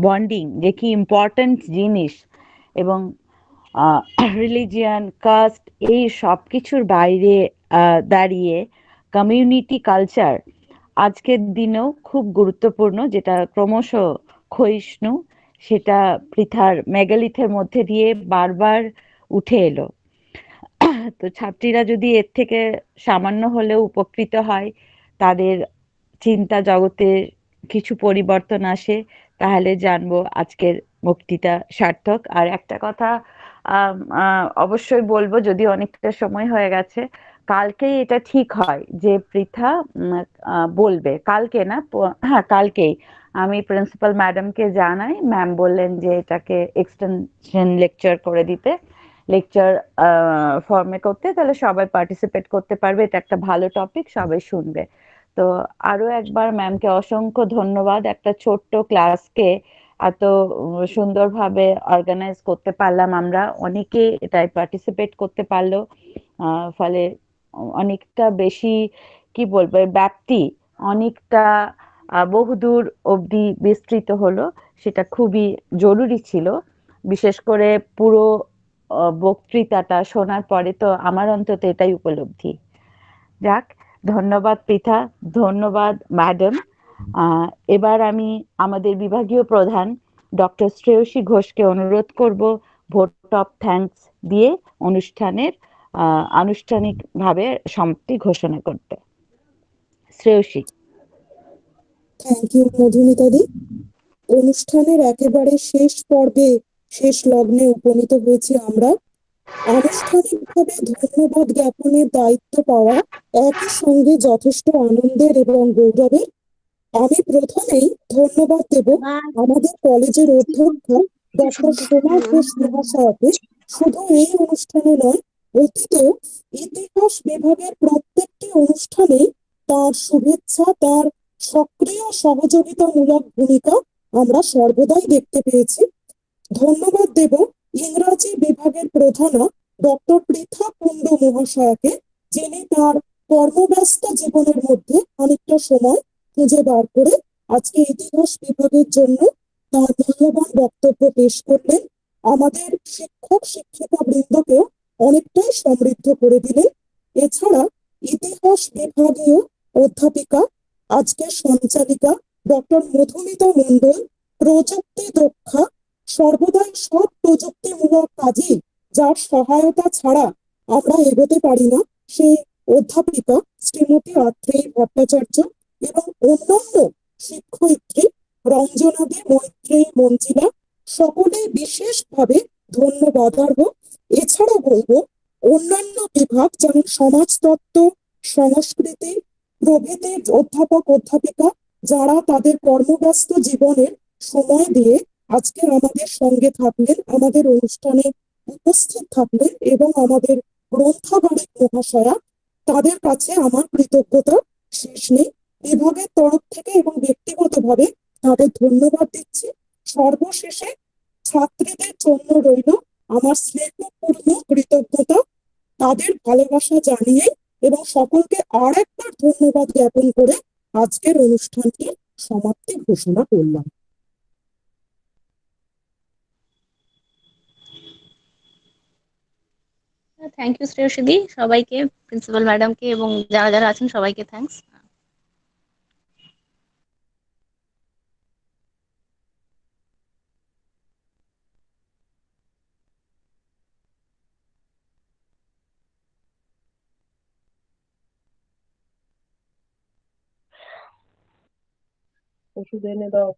বন্ডিং যে কি ইম্পর্ট্যান্ট জিনিস, এবং রিলিজিয়ান, কাস্ট, এই সব কিছুর বাইরে দাঁড়িয়ে কমিউনিটি কালচার আজকের দিনেও খুব গুরুত্বপূর্ণ, যেটা ক্রমশ ক্ষয়িষ্ণু, সেটা পৃথার মেগালিথের মধ্যে দিয়ে বারবার উঠে এলো। তো ছাত্রীরা যদি এর থেকে সামান্য হলেও উপকৃত হয়, তাদের চিন্তা জগতে কিছু পরিবর্তন আসে, তাহলে জানবো আজকের বক্তৃতা সার্থক। আর একটা কথা অবশ্যই বলবো, যদি অনেকটা সময় হয়ে গেছে, কালকেই এটা ঠিক হয় যে পৃথা বলবে, কালকে না, হ্যাঁ কালকেই আমি প্রিন্সিপাল ম্যাডামকে জানাই, ম্যাম বললেন যে এটাকে এক্সটেনশন লেকচার করে দিতে, লেকচার ফর্মে করতে, তাহলে সবাই পার্টিসিপেট করতে পারবে, এটা একটা ভালো টপিক, সবাই শুনবে। তো আরো একবার ম্যামকে অসংখ্য ধন্যবাদ, একটা ছোট্ট ক্লাসকে এত সুন্দরভাবে অর্গানাইজ করতে পারলাম আমরা, অনেকে এটাই পার্টিসিপেট করতে পারলো, ফলে অনেকটা বেশি, কি বলবো, এর ব্যাপ্তি অনেকটা বহুদূর অবধি বিস্তৃত হলো, সেটা খুবই জরুরি ছিল। বিশেষ করে পুরো বক্তৃতাটা শোনার পরে তো আমার অন্তত এটাই উপলব্ধি। যাক, ধন্যবাদ পৃথা, ধন্যবাদ ম্যাডাম। এবার আমি আমাদের বিভাগীয় প্রধান ডক্টর শ্রেয়সী ঘোষকে অনুরোধ করব ভোট অফ থ্যাঙ্কস দিয়ে অনুষ্ঠানের আনুষ্ঠানিকভাবে সমাপ্তি ঘোষণা করতে। শ্রেয়সী। থ্যাংক ইউ মধুমিতা দি। অনুষ্ঠানের একেবারে শেষ পর্বে, শেষ লগ্নে উপনীত হয়েছি আমরা। আনুষ্ঠানিকভাবে ধন্যবাদ জ্ঞাপনের দায়িত্ব পাওয়া একই সঙ্গে যথেষ্ট আনন্দের এবং গৌরবের। আমি প্রথমেই ধন্যবাদ দেব আমাদের কলেজের অধ্যক্ষ ডক্টর সোমা ঘোষ মহাশয়কে। শুধু এই অনুষ্ঠানে নয়, অতীতেও ইতিহাস বিভাগের প্রত্যেকটি অনুষ্ঠানেই তার শুভেচ্ছা, তার সক্রিয় সহযোগিতামূলক ভূমিকা আমরা সর্বদাই দেখতে পেয়েছি। ধন্যবাদ দেব ইংরাজি বিভাগের প্রধানা ডক্টর পৃথা কুন্ডু মহাশয়াকে, যিনি তার কর্মব্যস্ত জীবনের মধ্যে অনেকটা সময় খুঁজে বার করে আজকে ইতিহাস বিভাগের জন্য তার মূল্যবান বক্তব্য পেশ করলেন, আমাদের শিক্ষক শিক্ষিকা বৃন্দকেও অনেকটাই সমৃদ্ধ করে দিলেন। এছাড়া ইতিহাস বিভাগীয় অধ্যাপিকা, আজকের সঞ্চালিকা ডক্টর মধুমিতা মণ্ডল, প্রযুক্তি দক্ষা, সর্বদাই সব প্রযুক্তিমূলক কাজে যার সহায়তা ছাড়া আমরা এগোতে পারি না, সেই অধ্যাপিকা শ্রীমতী আত্রেয়ী ভট্টাচার্য, এবং অন্যান্য শিক্ষয়িত্রী রঞ্জনাদি, মৈত্রেয়ী, মঞ্জিলা, সকলেই বিশেষভাবে ধন্যবাদার্হ। এছাড়া বলবো অন্যান্য বিভাগ যেমন সমাজতত্ত্ব, সংস্কৃতি প্রভৃতির অধ্যাপক অধ্যাপিকা, যারা তাদের কর্মব্যস্ত জীবনের সময় দিয়ে আজকে আমাদের সঙ্গে থাকলেন, আমাদের অনুষ্ঠানে উপস্থিত থাকলেন, এবং আমাদের গ্রন্থাগারিক মহাশয়া, তাদের কাছে আমার কৃতজ্ঞতা শেষ নেই। বিভাগের তরফ থেকে এবং ব্যক্তিগতভাবে তাদের ধন্যবাদ দিচ্ছি। সর্বশেষে ছাত্রীদের জন্য রইল আমার স্নেহপূর্ণ কৃতজ্ঞতা, তাদের ভালোবাসা জানিয়ে এবং সকলকে আর একবার ধন্যবাদ জ্ঞাপন করে আজকের অনুষ্ঠানটির সমাপ্তি ঘোষণা করলাম। থ্যাংক ইউ শ্রেয়সী দি, সবাইকে, প্রিন্সিপাল ম্যাডামকে এবং যারা যারা আছেন সবাইকে থ্যাঙ্কস। ওষুধ এনে দাও।